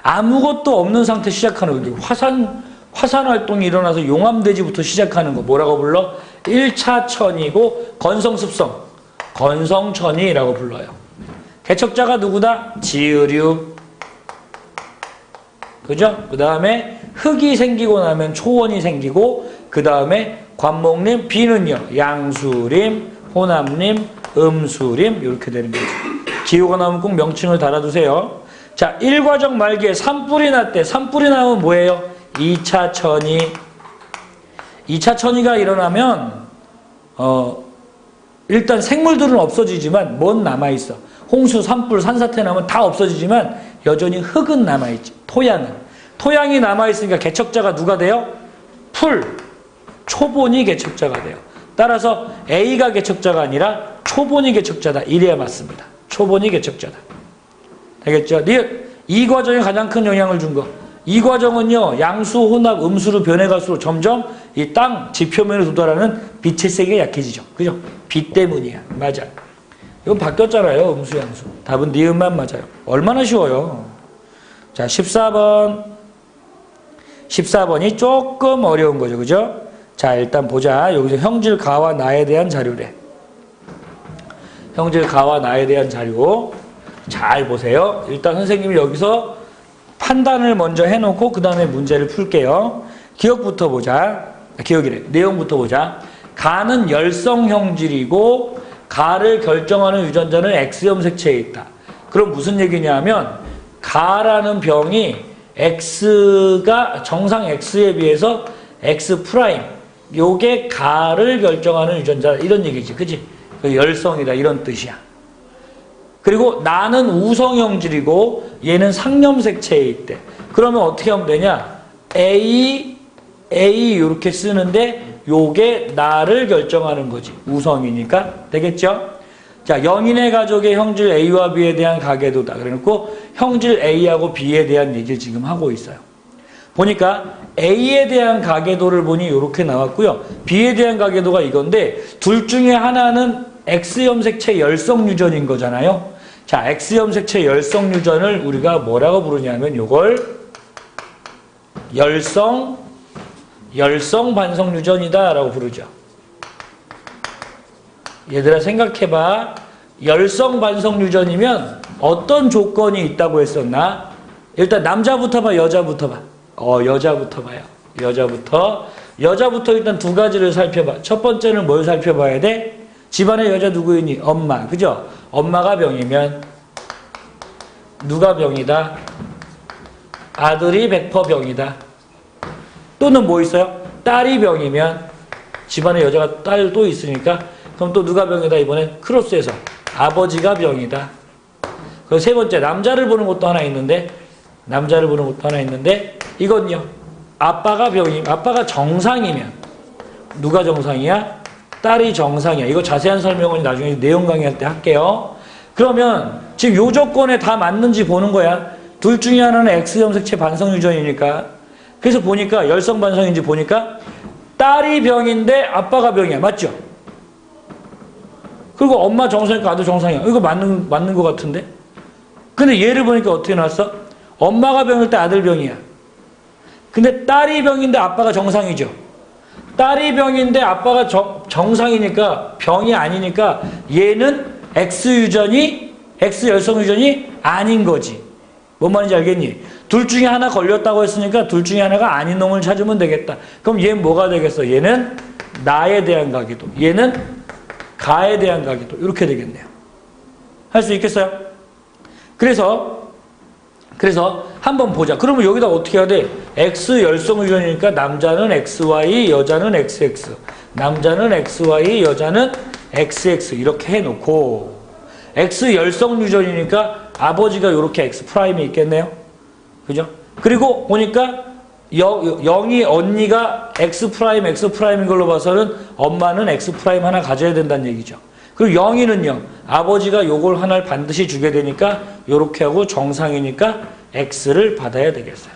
아무것도 없는 상태 시작하는 거. 화산 활동이 일어나서 용암대지부터 시작하는 거. 뭐라고 불러? 1차 천이고 건성습성. 건성천이라고 불러요. 개척자가 누구다? 지으류. 그죠? 그 다음에 흙이 생기고 나면 초원이 생기고 그 다음에 관목림, 비는요. 양수림, 호남림, 음수림 이렇게 되는 거죠. 기호가 나오면 꼭 명칭을 달아두세요. 자, 1과정 말기에 산불이 났대. 산불이 나면 뭐예요? 2차 천이. 2차 천이가 일어나면 일단 생물들은 없어지지만 뭔 남아있어. 홍수, 산불, 산사태 나면 다 없어지지만 여전히 흙은 남아있지. 토양이 남아있으니까 개척자가 누가 돼요? 풀, 초본이 개척자가 돼요. 따라서 A가 개척자가 아니라 초본이 개척자다. 이래야 맞습니다. 초본이 개척자다. 되겠죠? 이 과정에 가장 큰 영향을 준 거. 이 과정은요, 양수, 혼합, 음수로 변해갈수록 점점 이 땅 지표면에 도달하는 빛의 세계가 약해지죠. 그죠? 빛 때문이야. 맞아. 이건 바뀌었잖아요. 음수, 양수. 답은 니은만 맞아요. 얼마나 쉬워요. 자, 14번. 14번이 조금 어려운 거죠. 그죠? 자, 일단 보자. 여기서 형질 가와 나에 대한 자료래. 형질 가와 나에 대한 자료. 잘 보세요. 일단 선생님이 여기서 판단을 먼저 해놓고 그 다음에 문제를 풀게요. 기억부터 보자. 기억이래. 내용부터 보자. 가는 열성 형질이고 가를 결정하는 유전자는 X염색체에 있다. 그럼 무슨 얘기냐면 가라는 병이 X가 정상 X에 비해서 X 프라임 요게 가를 결정하는 유전자 이런 얘기지. 그치? 그 열성이다 이런 뜻이야. 그리고 나는 우성형질이고 얘는 상염색체에 있대. 그러면 어떻게 하면 되냐? A 이렇게 쓰는데 요게 나를 결정하는 거지. 우성이니까. 되겠죠? 자, 영인의 가족의 형질 A와 B에 대한 가계도다. 그래놓고 형질 A하고 B에 대한 얘기를 지금 하고 있어요. 보니까 A에 대한 가계도를 보니 이렇게 나왔고요. B에 대한 가계도가 이건데 둘 중에 하나는 X염색체 열성 유전인 거잖아요. 자, X염색체 열성 유전을 우리가 뭐라고 부르냐면 요걸 열성 반성 유전이다 라고 부르죠. 얘들아 생각해봐. 열성 반성 유전이면 어떤 조건이 있다고 했었나? 일단 남자부터 봐, 여자부터 봐. 여자부터 봐요. 여자부터 일단 두 가지를 살펴봐. 첫 번째는 뭘 살펴봐야 돼? 집안에 여자 누구 있니? 엄마. 그죠? 엄마가 병이면 누가 병이다? 아들이 100% 병이다. 또는 뭐 있어요? 딸이 병이면 집안에 여자가 딸 또 있으니까 그럼 또 누가 병이다? 이번엔 크로스해서 아버지가 병이다. 그리고 세 번째 남자를 보는 것도 하나 있는데 이건요. 아빠가 정상이면 누가 정상이야? 딸이 정상이야. 이거 자세한 설명은 나중에 내용 강의할 때 할게요. 그러면 지금 요 조건에 다 맞는지 보는 거야. 둘 중에 하나는 X염색체 반성 유전이니까. 그래서 보니까 열성 반성인지 보니까 딸이 병인데 아빠가 병이야. 맞죠? 그리고 엄마 정상이니까 아들 정상이야. 이거 맞는 것 같은데? 근데 얘를 보니까 어떻게 나왔어? 엄마가 병일 때 아들 병이야. 근데 딸이 병인데 아빠가 정상이죠. 딸이 병인데 아빠가 정상이니까 병이 아니니까 얘는 X 열성 유전이 아닌 거지. 뭔 말인지 알겠니? 둘 중에 하나 걸렸다고 했으니까 둘 중에 하나가 아닌 놈을 찾으면 되겠다. 그럼 얘는 뭐가 되겠어? 얘는 나에 대한 가계도. 얘는 가에 대한 가계도. 이렇게 되겠네요. 할 수 있겠어요? 그래서 한번 보자. 그러면 여기다 어떻게 해야 돼? X 열성 유전이니까 남자는 XY, 여자는 XX. 남자는 XY, 여자는 XX. 이렇게 해놓고 X 열성 유전이니까 아버지가 이렇게 X 프라임이 있겠네요. 그죠? 그리고 보니까 0이 언니가 X 프라임인 걸로 봐서는 엄마는 X 프라임 하나 가져야 된다는 얘기죠. 그리고 0이는요. 아버지가 요걸 하나를 반드시 주게 되니까 요렇게 하고 정상이니까 X를 받아야 되겠어요.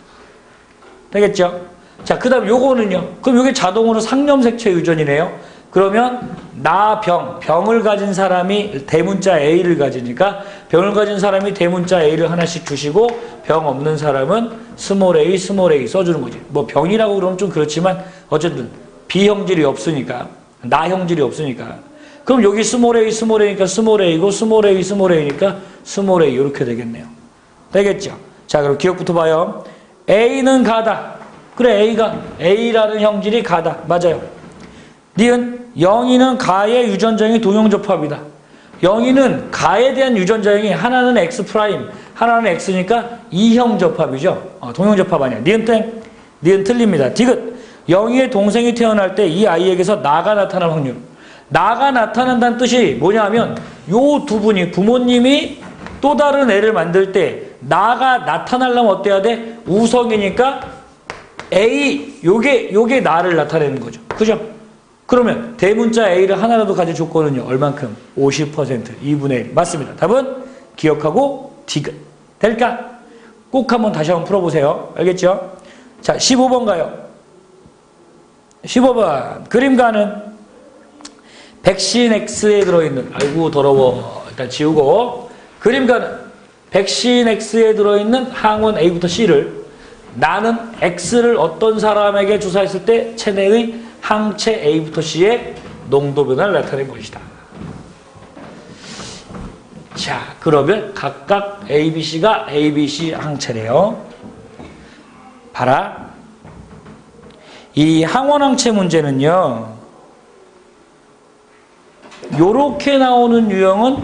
되겠죠? 자, 그 다음 요거는요. 그럼 요게 자동으로 상염색체 유전이네요. 그러면 병을 가진 사람이 대문자 A를 가지니까 병을 가진 사람이 대문자 A를 하나씩 주시고 병 없는 사람은 스몰 a 써주는 거지. 뭐 병이라고 그러면 좀 그렇지만 어쨌든 B형질이 없으니까 나형질이 없으니까 그럼 여기 스몰 A니까 스몰 A고 스몰 A니까 스몰 A 이렇게 되겠네요. 되겠죠? 자, 그럼 기억부터 봐요. A는 가다. 그래, A라는 형질이 가다. 맞아요. 니은 영이는 가의 유전자형이 동형접합이다. 영이는 가에 대한 유전자형이 하나는 X 프라임, 하나는 X니까 이형 접합이죠. 동형 접합 아니야. 니은 땡. 니은 틀립니다. 디귿. 영희의 동생이 태어날 때 이 아이에게서 나가 나타날 확률. 나가 나타난다는 뜻이 뭐냐 하면 요 두 분이 부모님이 또 다른 애를 만들 때 나가 나타나려면 어때야 돼? 우성이니까 A 요게 나를 나타내는 거죠. 그죠? 그러면 대문자 A를 하나라도 가질 조건은요. 얼만큼? 50%. 2분의 1. 맞습니다. 답은 기억하고 디귿. 될까? 꼭 한번 다시 한번 풀어보세요. 알겠죠? 자, 15번 가요. 15번. 그림가는 백신 X에 들어있는, 아이고 더러워. 일단 지우고. 그림가는 백신 X에 들어있는 항원 A부터 C를 나는 X를 어떤 사람에게 주사했을 때 체내의 항체 A부터 C의 농도 변화를 나타낸 것이다. 자, 그러면 각각 A, B, C가 A, B, C 항체래요. 봐라. 이 항원항체 문제는요. 요렇게 나오는 유형은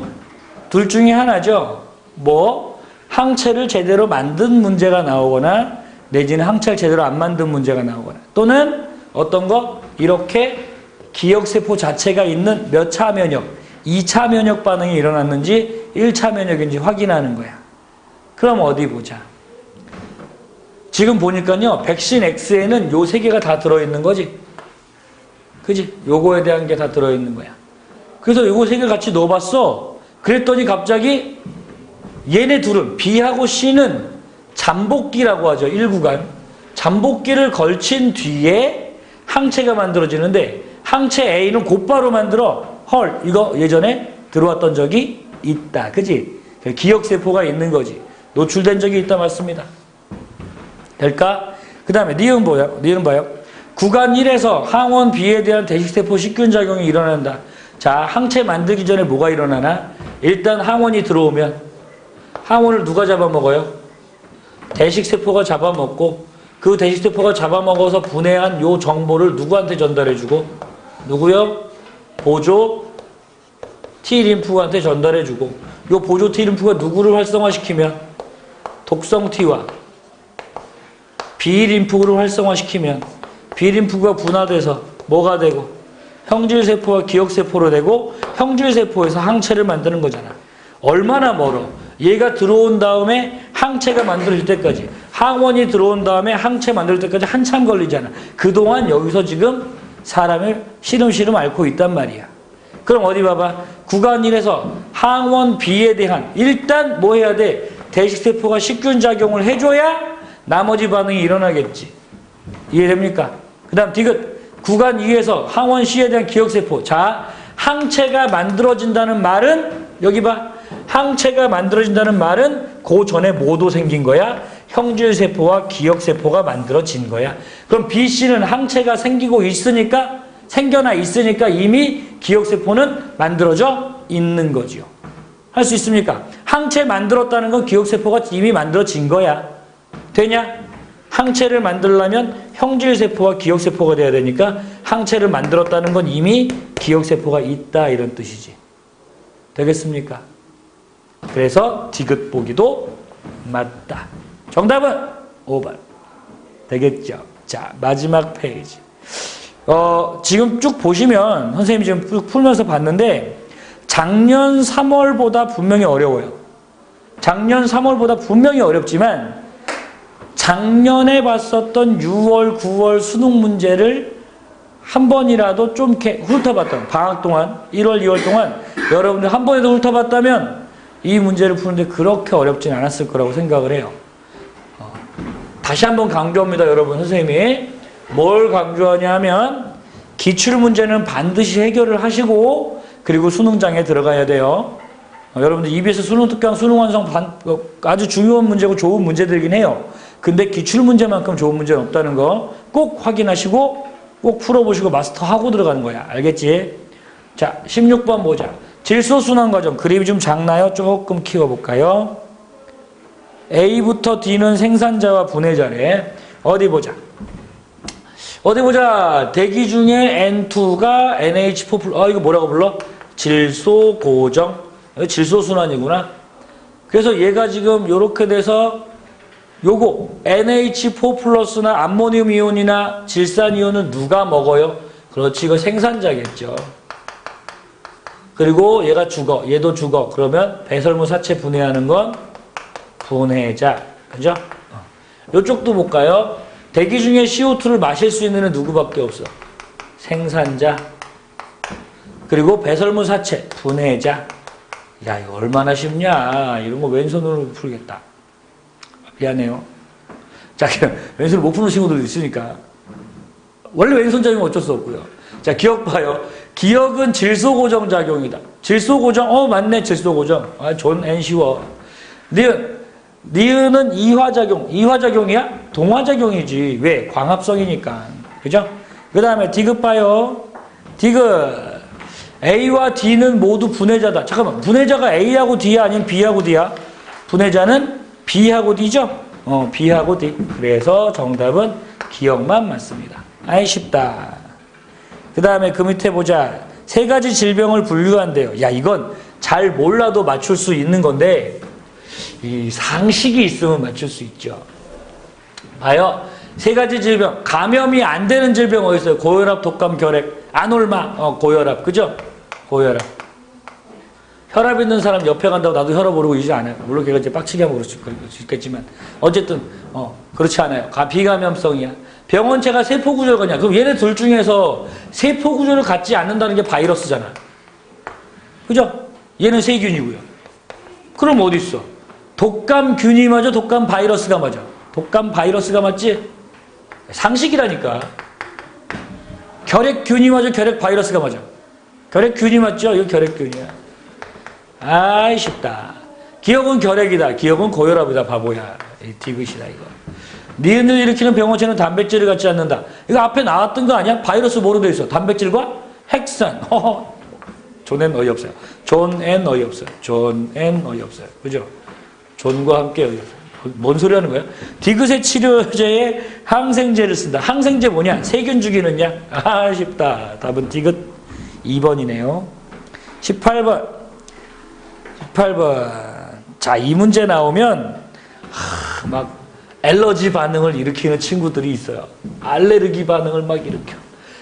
둘 중에 하나죠. 뭐 항체를 제대로 만든 문제가 나오거나 내지는 항체를 제대로 안 만든 문제가 나오거나 또는 어떤 거 이렇게 기억세포 자체가 있는 몇 차 면역, 2차 면역 반응이 일어났는지 1차 면역인지 확인하는 거야. 그럼 어디 보자. 지금 보니까요. 백신 X에는 요 세 개가 다 들어있는 거지. 그지? 요거에 대한 게 다 들어있는 거야. 그래서 요거 세 개 같이 넣어봤어. 그랬더니 갑자기 얘네 둘은 B하고 C는 잠복기라고 하죠. 1구간. 잠복기를 걸친 뒤에 항체가 만들어지는데 항체 A는 곧바로 만들어. 헐, 이거 예전에 들어왔던 적이 있다. 그지? 기억세포가 있는 거지. 노출된 적이 있다 맞습니다. 될까? 그 다음에 니은 봐요. 니은 봐요. 구간 1에서 항원 B에 대한 대식세포 식균작용이 일어난다. 자, 항체 만들기 전에 뭐가 일어나나? 일단 항원이 들어오면 항원을 누가 잡아먹어요? 대식세포가 잡아먹고 그 대식세포가 잡아먹어서 분해한 요 정보를 누구한테 전달해주고 누구요? 보조 T림프한테 전달해주고 요 보조 T림프가 누구를 활성화시키면 독성 T와 B림프를 활성화시키면 B림프가 분화돼서 뭐가 되고 형질세포와 기억세포로 되고 형질세포에서 항체를 만드는 거잖아. 얼마나 멀어? 얘가 들어온 다음에 항체가 만들어질 때까지 항원이 들어온 다음에 항체 만들 때까지 한참 걸리잖아. 그동안 여기서 지금 사람을 시름시름 앓고 있단 말이야. 그럼 어디 봐봐. 구간 1에서 항원 B에 대한 일단 뭐 해야 돼? 대식세포가 식균작용을 해줘야 나머지 반응이 일어나겠지. 이해됩니까? 그 다음 디귿. 구간 2에서 항원 C에 대한 기억세포. 자, 항체가 만들어진다는 말은 여기 봐. 항체가 만들어진다는 말은 그 전에 뭐도 생긴 거야? 형질세포와 기억세포가 만들어진 거야. 그럼 B, C는 항체가 생기고 있으니까 생겨나 있으니까 이미 기억세포는 만들어져 있는 거지요. 할 수 있습니까? 항체 만들었다는 건 기억세포가 이미 만들어진 거야. 되냐? 항체를 만들려면 형질세포와 기억세포가 돼야 되니까 항체를 만들었다는 건 이미 기억세포가 있다 이런 뜻이지. 되겠습니까? 그래서 디귿 보기도 맞다. 정답은 5번. 되겠죠? 자, 마지막 페이지. 지금 쭉 보시면 선생님이 지금 쭉 풀면서 봤는데 작년 3월보다 분명히 어려워요. 작년 3월보다 분명히 어렵지만 작년에 봤었던 6월, 9월 수능 문제를 한 번이라도 좀 이렇게 훑어봤던 방학 동안 1월, 2월 동안 여러분들 한 번에도 훑어봤다면 이 문제를 푸는데 그렇게 어렵진 않았을 거라고 생각을 해요. 다시 한번 강조합니다. 여러분 선생님이 뭘 강조하냐 하면 기출문제는 반드시 해결을 하시고 그리고 수능장에 들어가야 돼요. 여러분들 EBS 수능 특강 수능 완성 아주 중요한 문제고 좋은 문제들이긴 해요. 근데 기출문제만큼 좋은 문제는 없다는 거 꼭 확인하시고 꼭 풀어보시고 마스터하고 들어가는 거야. 알겠지? 자, 16번 보자. 질소순환 과정. 그림이 좀 작나요? 조금 키워볼까요? A부터 D는 생산자와 분해자래. 어디 보자. 어디 보자. 대기 중에 N2가 NH4+. 이거 뭐라고 불러? 질소 고정. 질소 순환이구나. 그래서 얘가 지금 요렇게 돼서 요거 NH4 플러스나 암모늄 이온이나 질산 이온은 누가 먹어요? 그렇지, 이거 생산자겠죠. 그리고 얘가 죽어, 얘도 죽어. 그러면 배설물 사체 분해하는 건 분해자. 그죠? 요쪽도 볼까요? 대기 중에 CO2를 마실 수 있는 애는 누구밖에 없어? 생산자. 그리고 배설물 사체 분해자. 야, 이거 얼마나 쉽냐. 이런 거 왼손으로 풀겠다. 미안해요. 자, 왼손으로 못 푸는 친구들도 있으니까. 원래 왼손잡이면 어쩔 수 없고요. 자, 기억 봐요. 기억은 질소고정 작용이다. 질소고정, 맞네, 질소고정. 존 앤 쉬워. 니은은 이화작용. 이화작용이야? 동화작용이지. 왜? 광합성이니까. 그죠? 그 다음에 디귿 봐요. 디귿. A와 D는 모두 분해자다. 잠깐만, 분해자가 A하고 D야? 아니면 B하고 D야? 분해자는 B하고 D죠? B하고 D. 그래서 정답은 기억만 맞습니다. 아이, 쉽다. 그 다음에 그 밑에 보자. 세 가지 질병을 분류한대요. 야, 이건 잘 몰라도 맞출 수 있는 건데, 이 상식이 있으면 맞출 수 있죠. 봐요. 세 가지 질병. 감염이 안 되는 질병 어디 있어요? 고혈압, 독감, 결핵. 아놀마. 고혈압. 그죠? 고혈압. 혈압 있는 사람 옆에 간다고 나도 혈압 오르고 이러지 않아요. 물론 걔가 이제 빡치게 하면 그럴 수 있겠지만. 어쨌든, 그렇지 않아요. 비감염성이야. 병원체가 세포구조를 그럼 얘네 둘 중에서 세포구조를 갖지 않는다는 게 바이러스잖아. 그죠? 얘는 세균이고요. 그럼 어디 있어? 독감균이 맞아? 독감 바이러스가 맞아? 독감 바이러스가 맞지? 상식이라니까. 결핵균이 맞아? 결핵 바이러스가 맞아? 결핵균이 맞죠? 이거 결핵균이야. 아이, 쉽다. 기억은 결핵이다. 기억은 고혈압이다. 바보야. 디귿이다, 이거. 니은을 일으키는 병원체는 단백질을 갖지 않는다. 이거 앞에 나왔던 거 아니야? 바이러스 뭐로 돼 있어? 단백질과 핵산. 존 N 어이없어요. 존 N 어이없어요. 존 N 어이없어요. 그죠? 존과 함께 어이없어요. 뭔 소리 하는 거야? 디귿의 치료제에 항생제를 쓴다. 항생제 뭐냐? 세균 죽이는 약. 쉽다. 답은 디귿 2번이네요. 18번. 자, 이 문제 나오면 막 알러지 반응을 일으키는 친구들이 있어요. 알레르기 반응을 막 일으켜.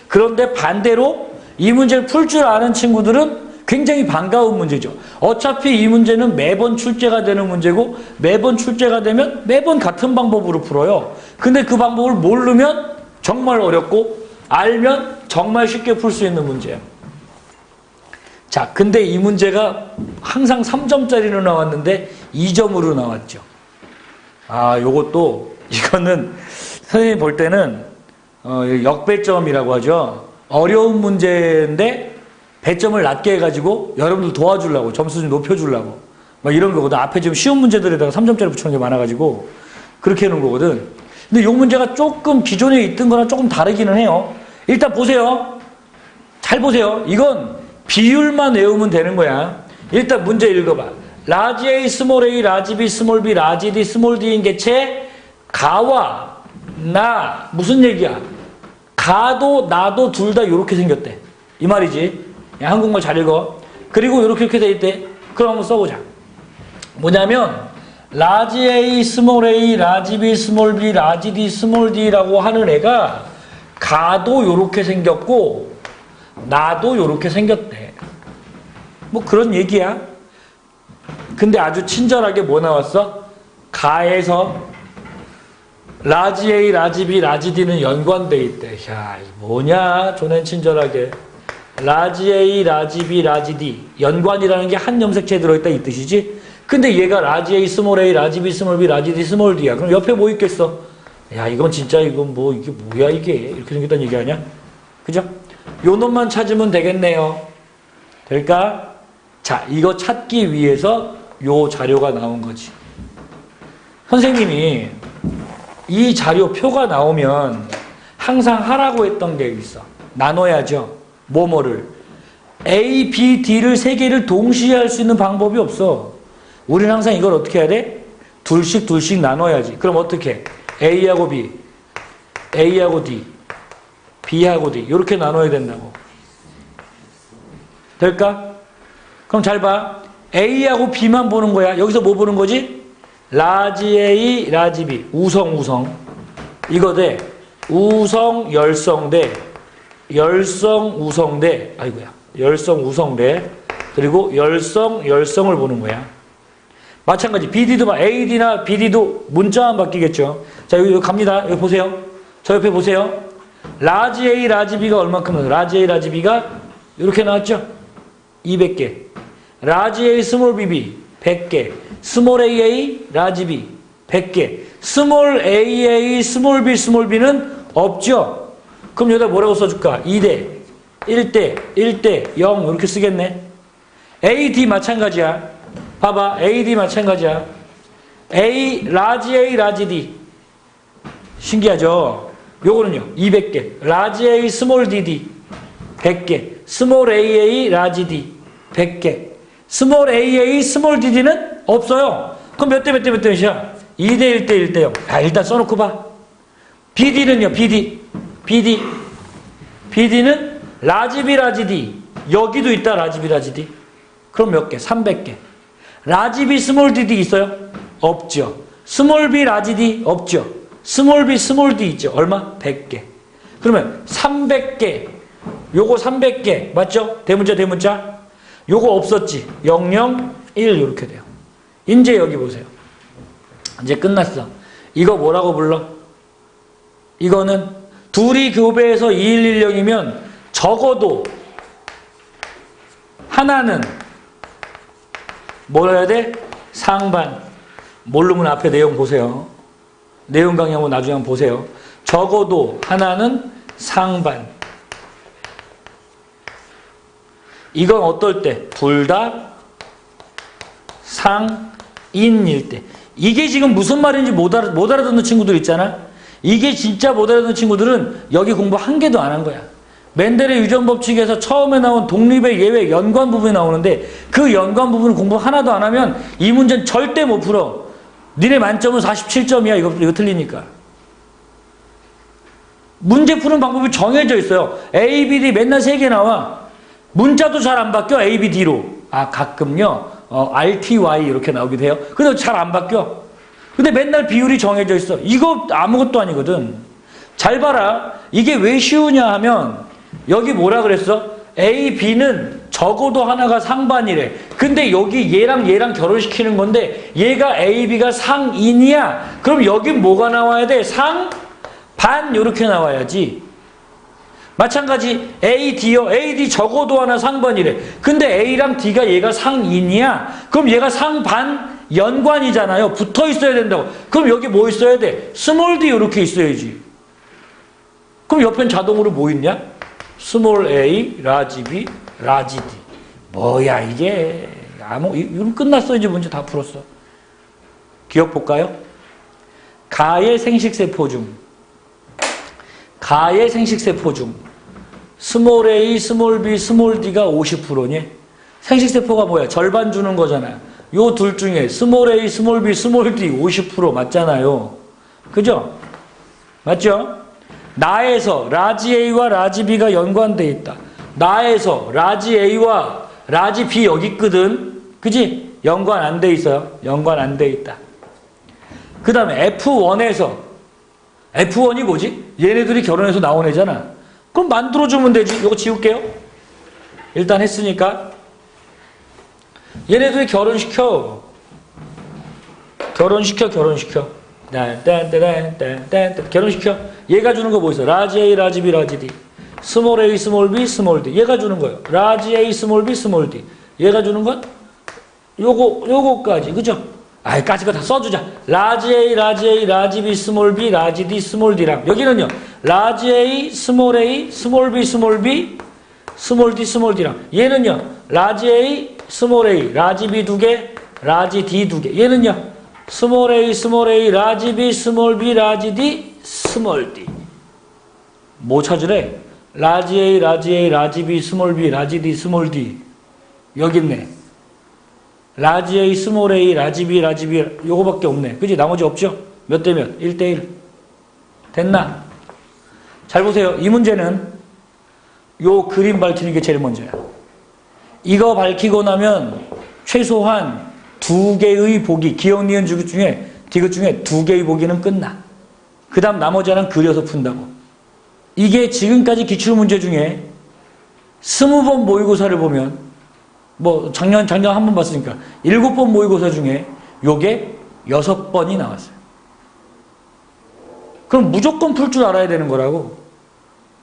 그런데 반대로 이 문제를 풀 줄 아는 친구들은 굉장히 반가운 문제죠. 어차피 이 문제는 매번 출제가 되는 문제고 매번 출제가 되면 매번 같은 방법으로 풀어요. 근데 그 방법을 모르면 정말 어렵고 알면 정말 쉽게 풀 수 있는 문제예요. 자, 근데 이 문제가 항상 3점짜리로 나왔는데 2점으로 나왔죠. 이거는 선생님이 볼 때는 역배점이라고 하죠. 어려운 문제인데 배점을 낮게 해가지고 여러분들 도와주려고, 점수 좀 높여주려고 막 이런 거거든. 앞에 지금 쉬운 문제들에다가 3점짜리 붙여놓은 게 많아가지고 그렇게 해놓은 거거든. 근데 이 문제가 조금 기존에 있던 거랑 조금 다르기는 해요. 일단 보세요. 잘 보세요. 이건 비율만 외우면 되는 거야. 일단 문제 읽어봐. 라지 A, 스몰 a, 라지 B, 스몰 b, 라지 D, 스몰 d인 개체 가와 나 무슨 얘기야? 가도 나도 둘 다 이렇게 생겼대. 이 말이지. 야, 한국말 잘 읽어. 그리고 이렇게 돼 있대. 그럼 한번 써보자. 뭐냐면 라지 A, 스몰 a, 라지 B, 스몰 b, 라지 D, 스몰 d라고 하는 애가 가도 이렇게 생겼고 나도 이렇게 생겼대. 뭐 그런 얘기야. 근데 아주 친절하게 뭐 나왔어? 가에서 라지 A, 라지 B, 라지 D는 연관돼 있대. 야, 뭐냐? 존엔 친절하게. 라지 A, 라지 B, 라지 D. 연관이라는 게 한 염색체에 들어있다 이 뜻이지? 근데 얘가 라지 A, 스몰 a, 라지 B, 스몰 B, 라지 D, 스몰 D야. 그럼 옆에 뭐 있겠어? 야, 이건 진짜 이건 뭐 이게 뭐야 이게? 이렇게 생겼다는 얘기 아니야? 그죠? 요 놈만 찾으면 되겠네요. 될까? 자, 이거 찾기 위해서 요 자료가 나온 거지. 선생님이 이 자료 표가 나오면 항상 하라고 했던 게 있어. 나눠야죠. 뭐뭐를. A, B, D를 세 개를 동시에 할 수 있는 방법이 없어. 우리는 항상 이걸 어떻게 해야 돼? 둘씩 나눠야지. 그럼 어떻게? A하고 B, A하고 D, B하고 D 이렇게 나눠야 된다고. 될까? 그럼 잘 봐. A하고 B만 보는 거야. 여기서 뭐 보는 거지? 라지 A, 라지 B. 우성. 이거 대 우성, 열성 대 열성, 우성 대 아이고야. 열성, 우성 대 그리고 열성을 보는 거야. 마찬가지 BD도 AD나 BD도 문자만 바뀌겠죠. 자, 여기 갑니다. 여기 보세요. 저 옆에 보세요. 라지 A, 라지 B가 얼마큼 나와요? 라지 A, 라지 B가 이렇게 나왔죠? 200개. 라지 A, 스몰 BB 100개. 스몰 AA, 라지 B 100개. 스몰 AA, 스몰 B, 스몰 B는 없죠? 그럼 여기다 뭐라고 써줄까? 2대, 1대, 1대, 0 이렇게 쓰겠네. AD 마찬가지야. 봐봐. AD 마찬가지야. 라지 A, 라지 D. 신기하죠? 요거는요. 200개. 라지 A, 스몰 DD 100개. 스몰 AA, 라지 D 100개. 스몰 AA, 스몰 DD는 없어요. 그럼 몇 대 몇이야? 2대 1대 1대 0. 일단 써놓고 봐. BD는요. BD는 라지 B, 라지 D. 여기도 있다. 라지 B, 라지 D. 그럼 몇 개? 300개. 라지 B, 스몰 DD 있어요? 없죠. 스몰 B, 라지 D 없죠. 스몰 B, 스몰 D 있죠. 얼마? 100개. 그러면 300개. 요거 300개. 맞죠? 대문자. 요거 없었지. 00, 1 이렇게 돼요. 이제 여기 보세요. 이제 끝났어. 이거 뭐라고 불러? 이거는 둘이 교배해서 2110이면 적어도 하나는 뭘 해야 돼? 상반. 모르면 앞에 내용 보세요. 내용 강의 한번 나중에 한번 보세요. 적어도 하나는 상반. 이건 어떨 때? 둘 다 상인일 때. 이게 지금 무슨 말인지 못 알아듣는 친구들 있잖아. 이게 진짜 못 알아듣는 친구들은 여기 공부 한 개도 안 한 거야. 멘델의 유전법칙에서 처음에 나온 독립의 예외 연관 부분이 나오는데 그 연관 부분 공부 하나도 안 하면 이 문제는 절대 못 풀어. 니네 만점은 47점이야. 이거 틀리니까. 문제 푸는 방법이 정해져 있어요. A, B, D 맨날 3개 나와. 문자도 잘 안 바뀌어. A, B, D로. 가끔요. R, T, Y 이렇게 나오기도 해요. 근데 잘 안 바뀌어. 근데 맨날 비율이 정해져 있어. 이거 아무것도 아니거든. 잘 봐라. 이게 왜 쉬우냐 하면 여기 뭐라 그랬어? A, B는 적어도 하나가 상반이래. 근데 여기 얘랑 결혼시키는 건데 얘가 A, B가 상인이야. 그럼 여기 뭐가 나와야 돼? 상반 이렇게 나와야지. 마찬가지 A, D요. A, D 적어도 하나 상반이래. 근데 A랑 D가 얘가 상인이야. 그럼 얘가 상반 연관이잖아요. 붙어 있어야 된다고. 그럼 여기 뭐 있어야 돼? 스몰 D 이렇게 있어야지. 그럼 옆엔 자동으로 뭐 있냐? 스몰 A, 라지 B, 라지 D. 뭐야 이게. 이건 끝났어. 이제 문제 다 풀었어. 기억 볼까요? 가의 생식세포 중 스몰 A, 스몰 B, 스몰 D가 50%니? 생식세포가 뭐야? 절반 주는 거잖아. 요 둘 중에 스몰 A, 스몰 B, 스몰 D 50% 맞잖아요. 그죠? 맞죠? 나에서 라지 A와 라지 B가 연관돼 있다. 나에서 라지 A와 라지 B 여기 있거든. 그지? 연관 안 돼 있어요. 연관 안 돼 있다. 그 다음에 F1이 뭐지? 얘네들이 결혼해서 나온 애잖아. 그럼 만들어주면 되지. 이거 지울게요. 일단 했으니까. 얘네들이 결혼시켜. 결혼시켜. 얘가 주는 거 뭐 있어? 라지 A, 라지 B, 라지 D. 스몰 A, 스몰 B, 스몰 D. 얘가 주는 거예요. 라지 A, 스몰 B, 스몰 D. 얘가 주는 건 요거까지. 그죠? 까지 거 다 써주자. 라지 A, 라지 B, 스몰 B, 라지 D, 스몰 D랑. 여기는요. 라지 A, 스몰 B, 스몰 B, 스몰 D, 스몰 D랑. 얘는요. 라지 A, 스몰 A, 라지 B 2개, 라지 D 2개. 얘는요. 스몰 A, 라지 B, 스몰 B, 라지 D, 스몰 D. 뭐 찾으래? 라지 A, 라지 B, 스몰 B, 라지 D, 스몰 D. 여기 있네. 라지 A, 스몰 A, 라지 B, 요거밖에 없네. 그지? 나머지 없죠? 몇 대 몇? 1대 1. 됐나? 잘 보세요. 이 문제는 요 그림 밝히는 게 제일 먼저야. 이거 밝히고 나면 최소한 2개의 보기, 기억, 니은, 디귿 중에 2개의 보기는 끝나. 그 다음 나머지 하나는 그려서 푼다고. 이게 지금까지 기출문제 중에 20번 모의고사를 보면, 뭐 작년 한 번 봤으니까 7번 모의고사 중에 요게 6번이 나왔어요. 그럼 무조건 풀 줄 알아야 되는 거라고.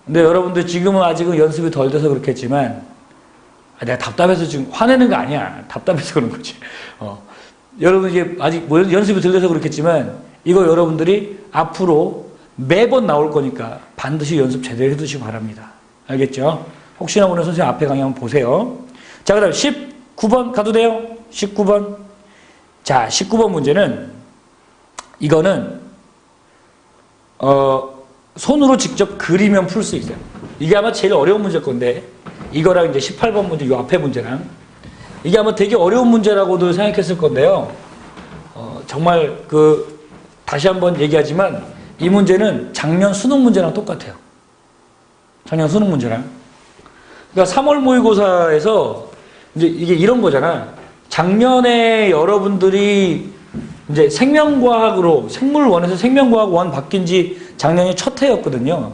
근데 여러분들 지금은 아직은 연습이 덜 돼서 그렇겠지만, 내가 답답해서 지금 화내는 거 아니야. 답답해서 그런 거지. 여러분 이게 아직 뭐 연습이 덜 돼서 그렇겠지만, 이거 여러분들이 앞으로 매번 나올 거니까 반드시 연습 제대로 해두시기 바랍니다. 알겠죠? 혹시나 오늘 선생님 앞에 강의 한번 보세요. 자, 그 다음 19번 가도 돼요? 19번. 자, 19번 문제는, 이거는, 손으로 직접 그리면 풀 수 있어요. 이게 아마 제일 어려운 문제일 건데, 이거랑 이제 18번 문제, 이 앞에 문제랑, 이게 아마 되게 어려운 문제라고도 생각했을 건데요. 정말 다시 한번 얘기하지만, 이 문제는 작년 수능 문제랑 똑같아요. 작년 수능 문제랑. 그러니까 3월 모의고사에서 이제 이게 이런 거잖아. 작년에 여러분들이 이제 생명과학으로, 생물원에서 생명과학 원 바뀐 지 작년이 첫 해였거든요.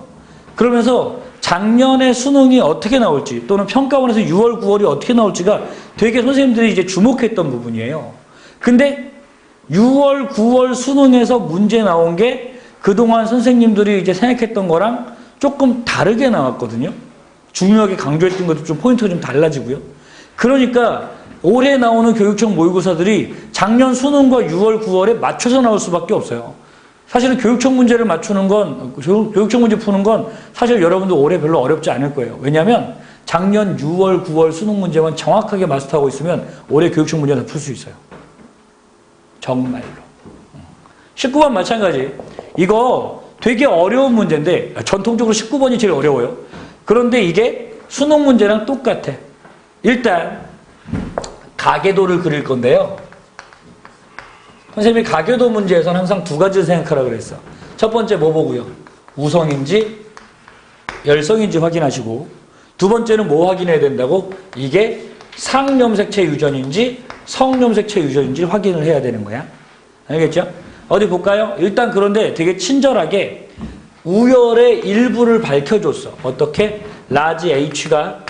그러면서 작년에 수능이 어떻게 나올지, 또는 평가원에서 6월, 9월이 어떻게 나올지가 되게 선생님들이 이제 주목했던 부분이에요. 근데 6월, 9월 수능에서 문제 나온 게 그동안 선생님들이 이제 생각했던 거랑 조금 다르게 나왔거든요. 중요하게 강조했던 것도 좀 포인트가 좀 달라지고요. 그러니까 올해 나오는 교육청 모의고사들이 작년 수능과 6월, 9월에 맞춰서 나올 수밖에 없어요. 사실은 교육청 문제를 맞추는 건, 교육청 문제 푸는 건 사실 여러분도 올해 별로 어렵지 않을 거예요. 왜냐하면 작년 6월, 9월 수능 문제만 정확하게 마스터하고 있으면 올해 교육청 문제는 풀 수 있어요. 정말로. 19번 마찬가지. 이거 되게 어려운 문제인데, 전통적으로 19번이 제일 어려워요. 그런데 이게 수능 문제랑 똑같아. 일단 가계도를 그릴 건데요. 선생님이 가계도 문제에서는 항상 두 가지를 생각하라고 그랬어. 첫 번째 뭐 보고요? 우성인지 열성인지 확인하시고, 두 번째는 뭐 확인해야 된다고? 이게 상염색체 유전인지 성염색체 유전인지 확인을 해야 되는 거야. 알겠죠? 어디 볼까요? 일단 그런데 되게 친절하게 우열의 일부를 밝혀줬어. 어떻게? 라지 H가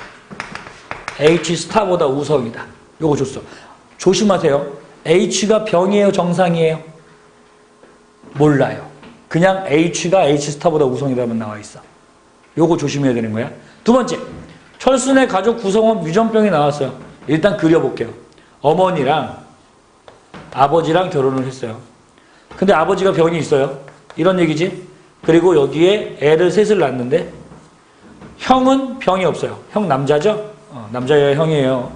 H 스타보다 우성이다. 요거 줬어. 조심하세요. H가 병이에요? 정상이에요? 몰라요. 그냥 H가 H 스타보다 우성이라면 나와 있어. 요거 조심해야 되는 거야. 두 번째, 철순의 가족 구성원 유전병이 나왔어요. 일단 그려볼게요. 어머니랑 아버지랑 결혼을 했어요. 근데 아버지가 병이 있어요. 이런 얘기지. 그리고 여기에 애를 셋을 낳았는데 형은 병이 없어요. 형 남자죠? 남자예요, 형이에요.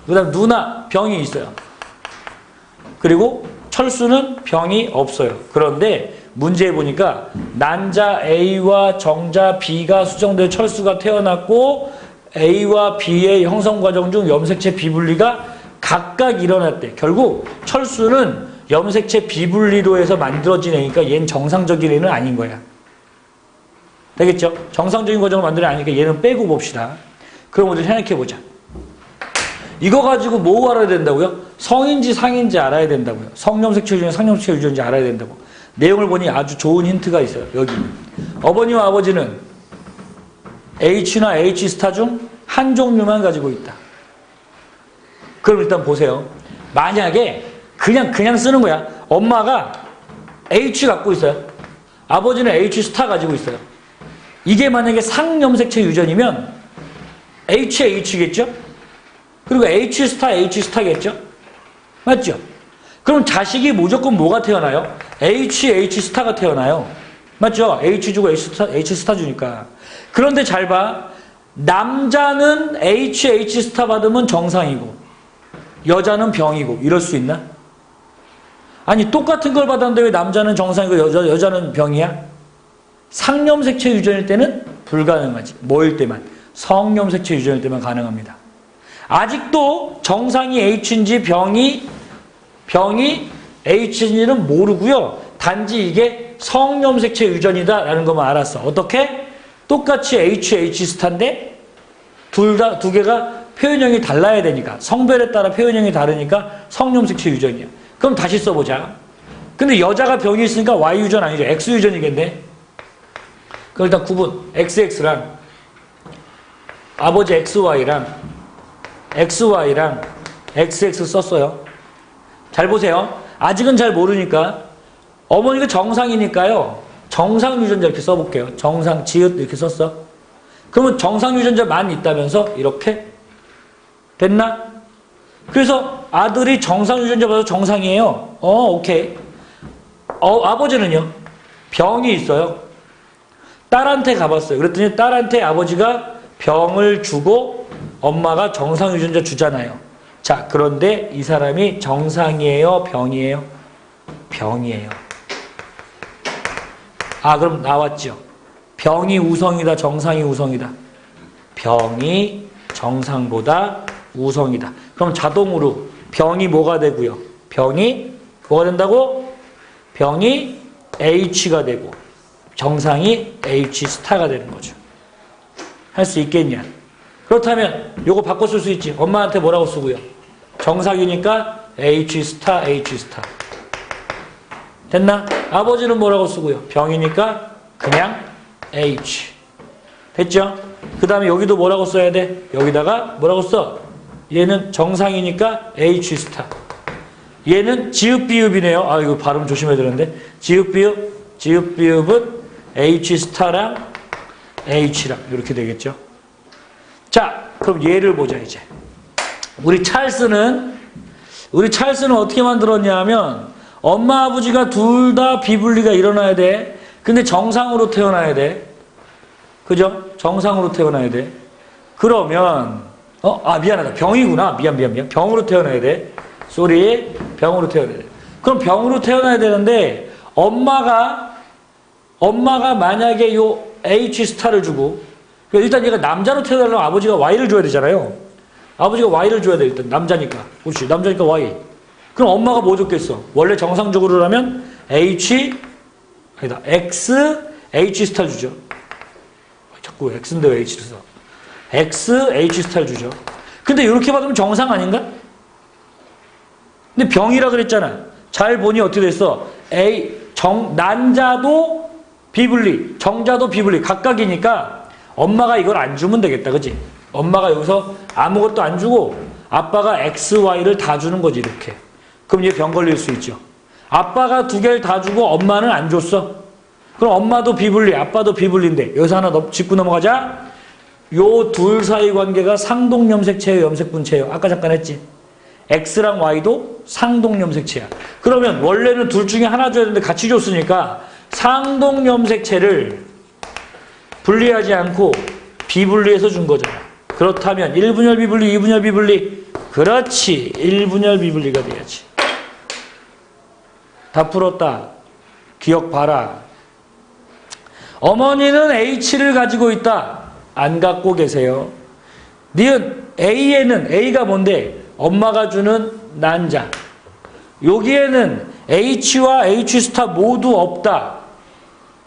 그 다음 누나 병이 있어요. 그리고 철수는 병이 없어요. 그런데 문제에 보니까 난자 A와 정자 B가 수정될 철수가 태어났고 A와 B의 형성 과정 중 염색체 비분리가 각각 일어났대. 결국 철수는 염색체 비분리로 해서 만들어진 애니까 얘는 정상적인 애는 아닌 거야. 되겠죠? 정상적인 과정을 만드는 애니까 얘는 빼고 봅시다. 그럼 우리 생각해보자. 이거 가지고 뭐 알아야 된다고요? 성인지 상인지 알아야 된다고요. 성염색체 유전, 상염색체 유전인지 알아야 된다고. 내용을 보니 아주 좋은 힌트가 있어요. 여기. 어머니와 아버지는 H나 H 스타 중 한 종류만 가지고 있다. 그럼 일단 보세요. 만약에 그냥 쓰는 거야. 엄마가 H 갖고 있어요. 아버지는 H 스타 가지고 있어요. 이게 만약에 상염색체 유전이면 HH겠죠? 그리고 H 스타겠죠? 맞죠? 그럼 자식이 무조건 뭐가 태어나요? H 스타가 태어나요. 맞죠? H 주고 H 스타 주니까. 그런데 잘 봐. 남자는 H 스타 받으면 정상이고 여자는 병이고 이럴 수 있나? 아니 똑같은 걸 받았는데 왜 남자는 정상이고 여자는 병이야? 상염색체 유전일 때는 불가능하지. 뭐일 때만? 성염색체 유전일 때만 가능합니다. 아직도 정상이 H인지 병이 H인지는 모르고요. 단지 이게 성염색체 유전이다라는 것만 알았어. 어떻게? 똑같이 H 스타인데 두 개가 표현형이 달라야 되니까 성별에 따라 표현형이 다르니까 성염색체 유전이야. 그럼 다시 써보자. 근데 여자가 병이 있으니까 Y 유전 아니죠. X 유전이겠네. 그럼 일단 구분. XX랑 아버지 XY랑 XX 썼어요. 잘 보세요. 아직은 잘 모르니까 어머니가 정상이니까요. 정상 유전자 이렇게 써볼게요. 정상, 지읒 이렇게 썼어. 그러면 정상 유전자만 있다면서 이렇게 됐나? 그래서 아들이 정상 유전자보다 정상이에요. 오케이. 아버지는요? 병이 있어요. 딸한테 가봤어요. 그랬더니 딸한테 아버지가 병을 주고 엄마가 정상 유전자 주잖아요. 자, 그런데 이 사람이 정상이에요? 병이에요? 병이에요. 그럼 나왔죠. 병이 우성이다, 정상이 우성이다. 병이 정상보다 우성이다. 그럼 자동으로 병이 뭐가 되고요? 병이 뭐가 된다고? 병이 H가 되고 정상이 H 스타가 되는 거죠. 할 수 있겠냐? 그렇다면 요거 바꿔 쓸 수 있지. 엄마한테 뭐라고 쓰고요? 정상이니까 H 스타. 됐나? 아버지는 뭐라고 쓰고요? 병이니까 그냥 H. 됐죠? 그 다음에 여기도 뭐라고 써야 돼? 여기다가 뭐라고 써? 얘는 정상이니까 H 스타. 얘는 지읒 비읍이네요. 이거 발음 조심해야 되는데. 지읒 비읍은 H 스타랑 H랑 이렇게 되겠죠. 자, 그럼 얘를 보자 이제. 우리 찰스는 어떻게 만들었냐면 엄마 아버지가 둘 다 비분리가 일어나야 돼. 근데 정상으로 태어나야 돼. 그죠? 정상으로 태어나야 돼. 그러면 미안하다. 병이구나. 미안. 병으로 태어나야 돼. 쏘리. 병으로 태어나야 돼. 그럼 병으로 태어나야 되는데 엄마가 만약에 요 H 스타를 주고 일단 얘가 남자로 태어나려면 아버지가 Y를 줘야 되잖아요. 아버지가 Y를 줘야 돼. 일단 남자니까. 그렇지. 남자니까 Y. 그럼 엄마가 뭐 줬겠어? 원래 정상적으로라면 X, H 스타 주죠. 자꾸 X인데 왜 H를 써? X, H 스타를 주죠. 근데 이렇게 받으면 정상 아닌가? 근데 병이라 그랬잖아. 잘 보니 어떻게 됐어? 난자도 비분리, 정자도 비분리, 각각이니까 엄마가 이걸 안 주면 되겠다. 그치? 엄마가 여기서 아무것도 안 주고 아빠가 X, Y를 다 주는 거지, 이렇게. 그럼 얘 병 걸릴 수 있죠. 아빠가 두 개를 다 주고 엄마는 안 줬어. 그럼 엄마도 비분리, 아빠도 비분리인데 여기서 하나 짚고 넘어가자. 요 둘 사이 관계가 상동염색체예요, 염색분체예요. 아까 잠깐 했지. X랑 Y도 상동염색체야. 그러면 원래는 둘 중에 하나 줘야 되는데 같이 줬으니까 상동염색체를 분리하지 않고 비분리해서 준 거잖아. 그렇다면 1분열 비분리, 2분열 비분리. 그렇지. 1분열 비분리가 돼야지. 다 풀었다. 기억 봐라. 어머니는 H를 가지고 있다. 안 갖고 계세요. 니은 A에는 A가 뭔데? 엄마가 주는 난자. 여기에는 H와 H 스타 모두 없다.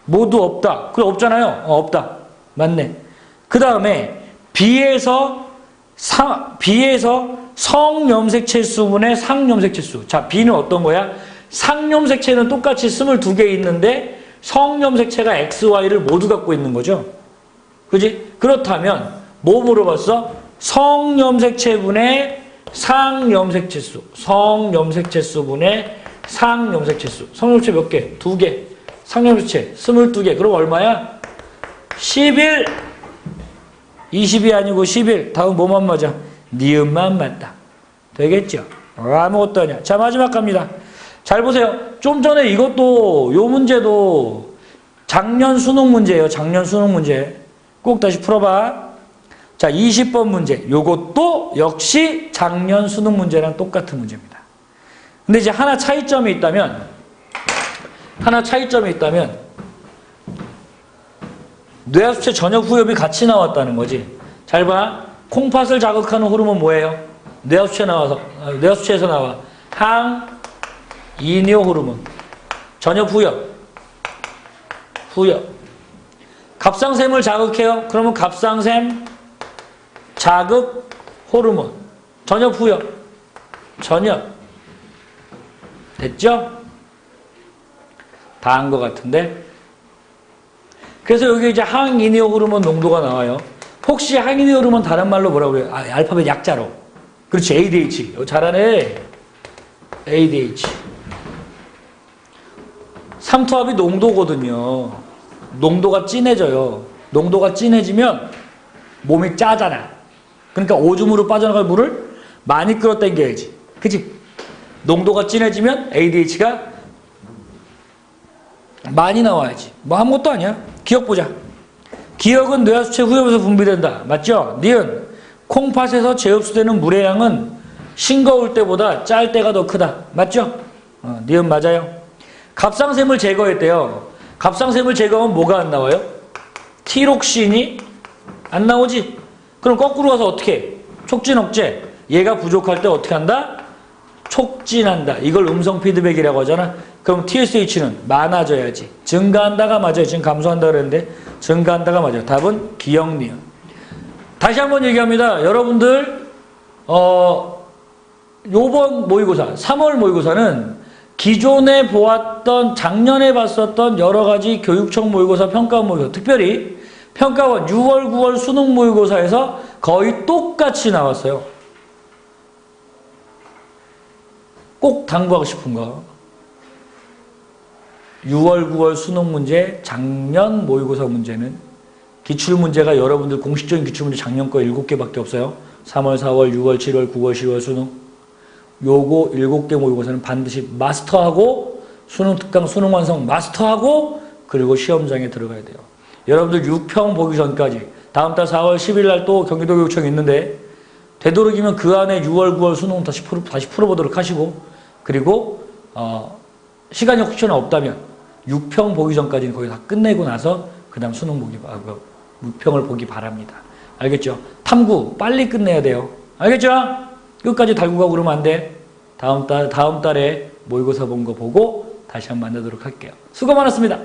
모두 없다. 그래 없잖아요. 없다. 맞네. 그 다음에 B에서 성염색체 수분의 상염색체 수. 자, B는 어떤 거야? 상염색체는 똑같이 22개 있는데 성염색체가 X, Y를 모두 갖고 있는 거죠. 그지? 그렇다면 뭐 물어봤어? 성염색체분의 상염색체 수. 성염색체 수분의 상염색체 수. 성염색체 몇 개? 2개. 상염색체 22개. 그럼 얼마야? 11. 20이 아니고 11. 다음 뭐만 맞아? 니은만 맞다. 되겠죠? 아무것도 아니야. 자, 마지막 갑니다. 잘 보세요. 좀 전에 이것도 요 문제도 작년 수능 문제예요. 작년 수능 문제. 꼭 다시 풀어봐. 자, 20번 문제. 요것도 역시 작년 수능 문제랑 똑같은 문제입니다. 근데 이제 하나 차이점이 있다면 뇌하수체 전역 후엽이 같이 나왔다는 거지. 잘 봐. 콩팥을 자극하는 호르몬 뭐예요? 뇌하수체에서 나와. 항이뇨 호르몬. 전역 후엽. 갑상샘을 자극해요. 그러면 갑상샘 자극 호르몬. 전혀 부여. 전혀. 됐죠? 다 한 것 같은데. 그래서 여기 이제 항인히 호르몬 농도가 나와요. 혹시 항인히 호르몬 다른 말로 뭐라고 그래요? 아, 알파벳 약자로. 그렇지, ADH. 잘하네. ADH. 삼투압이 농도거든요. 농도가 진해져요. 농도가 진해지면 몸이 짜잖아. 그러니까 오줌으로 빠져나갈 물을 많이 끌어당겨야지. 그치? 농도가 진해지면 ADH가 많이 나와야지. 뭐 아무것도 아니야. 기억 보자. 기억은 뇌하수체 후엽에서 분비된다. 맞죠? 니은. 콩팥에서 재흡수되는 물의 양은 싱거울 때보다 짤 때가 더 크다. 맞죠? 니은 맞아요. 갑상샘을 제거했대요. 갑상샘을 제거하면 뭐가 안 나와요? 티록신이 안 나오지? 그럼 거꾸로 가서 어떻게 해? 촉진 억제. 얘가 부족할 때 어떻게 한다? 촉진한다. 이걸 음성 피드백이라고 하잖아. 그럼 TSH는 많아져야지. 증가한다가 맞아요. 지금 감소한다 그랬는데 증가한다가 맞아요. 답은 기억, 니은. 다시 한번 얘기합니다. 여러분들 요번 모의고사 3월 모의고사는 기존에 보았던 작년에 봤었던 여러 가지 교육청 모의고사, 평가원 모의고사, 특별히 평가원 6월, 9월 수능 모의고사에서 거의 똑같이 나왔어요. 꼭 당부하고 싶은 거. 6월, 9월 수능 문제, 작년 모의고사 문제는 기출문제가 여러분들 공식적인 기출문제 작년 거 7개밖에 없어요. 3월, 4월, 6월, 7월, 9월, 10월 수능. 요거 7개 모의고사는 반드시 마스터하고 수능 특강, 수능 완성 마스터하고 그리고 시험장에 들어가야 돼요. 여러분들 6평 보기 전까지 다음 달 4월 10일 날 또 경기도 교육청이 있는데 되도록이면 그 안에 6월, 9월 수능 다시 풀어보도록 하시고 그리고 시간이 혹시나 없다면 6평 보기 전까지는 거의 다 끝내고 나서 그 다음 수능 보기 6평을 보기 바랍니다. 알겠죠? 탐구 빨리 끝내야 돼요. 알겠죠? 끝까지 달고 가고 그러면 안 돼. 다음 달에 모의고사 본 거 보고 다시 한번 만나도록 할게요. 수고 많았습니다.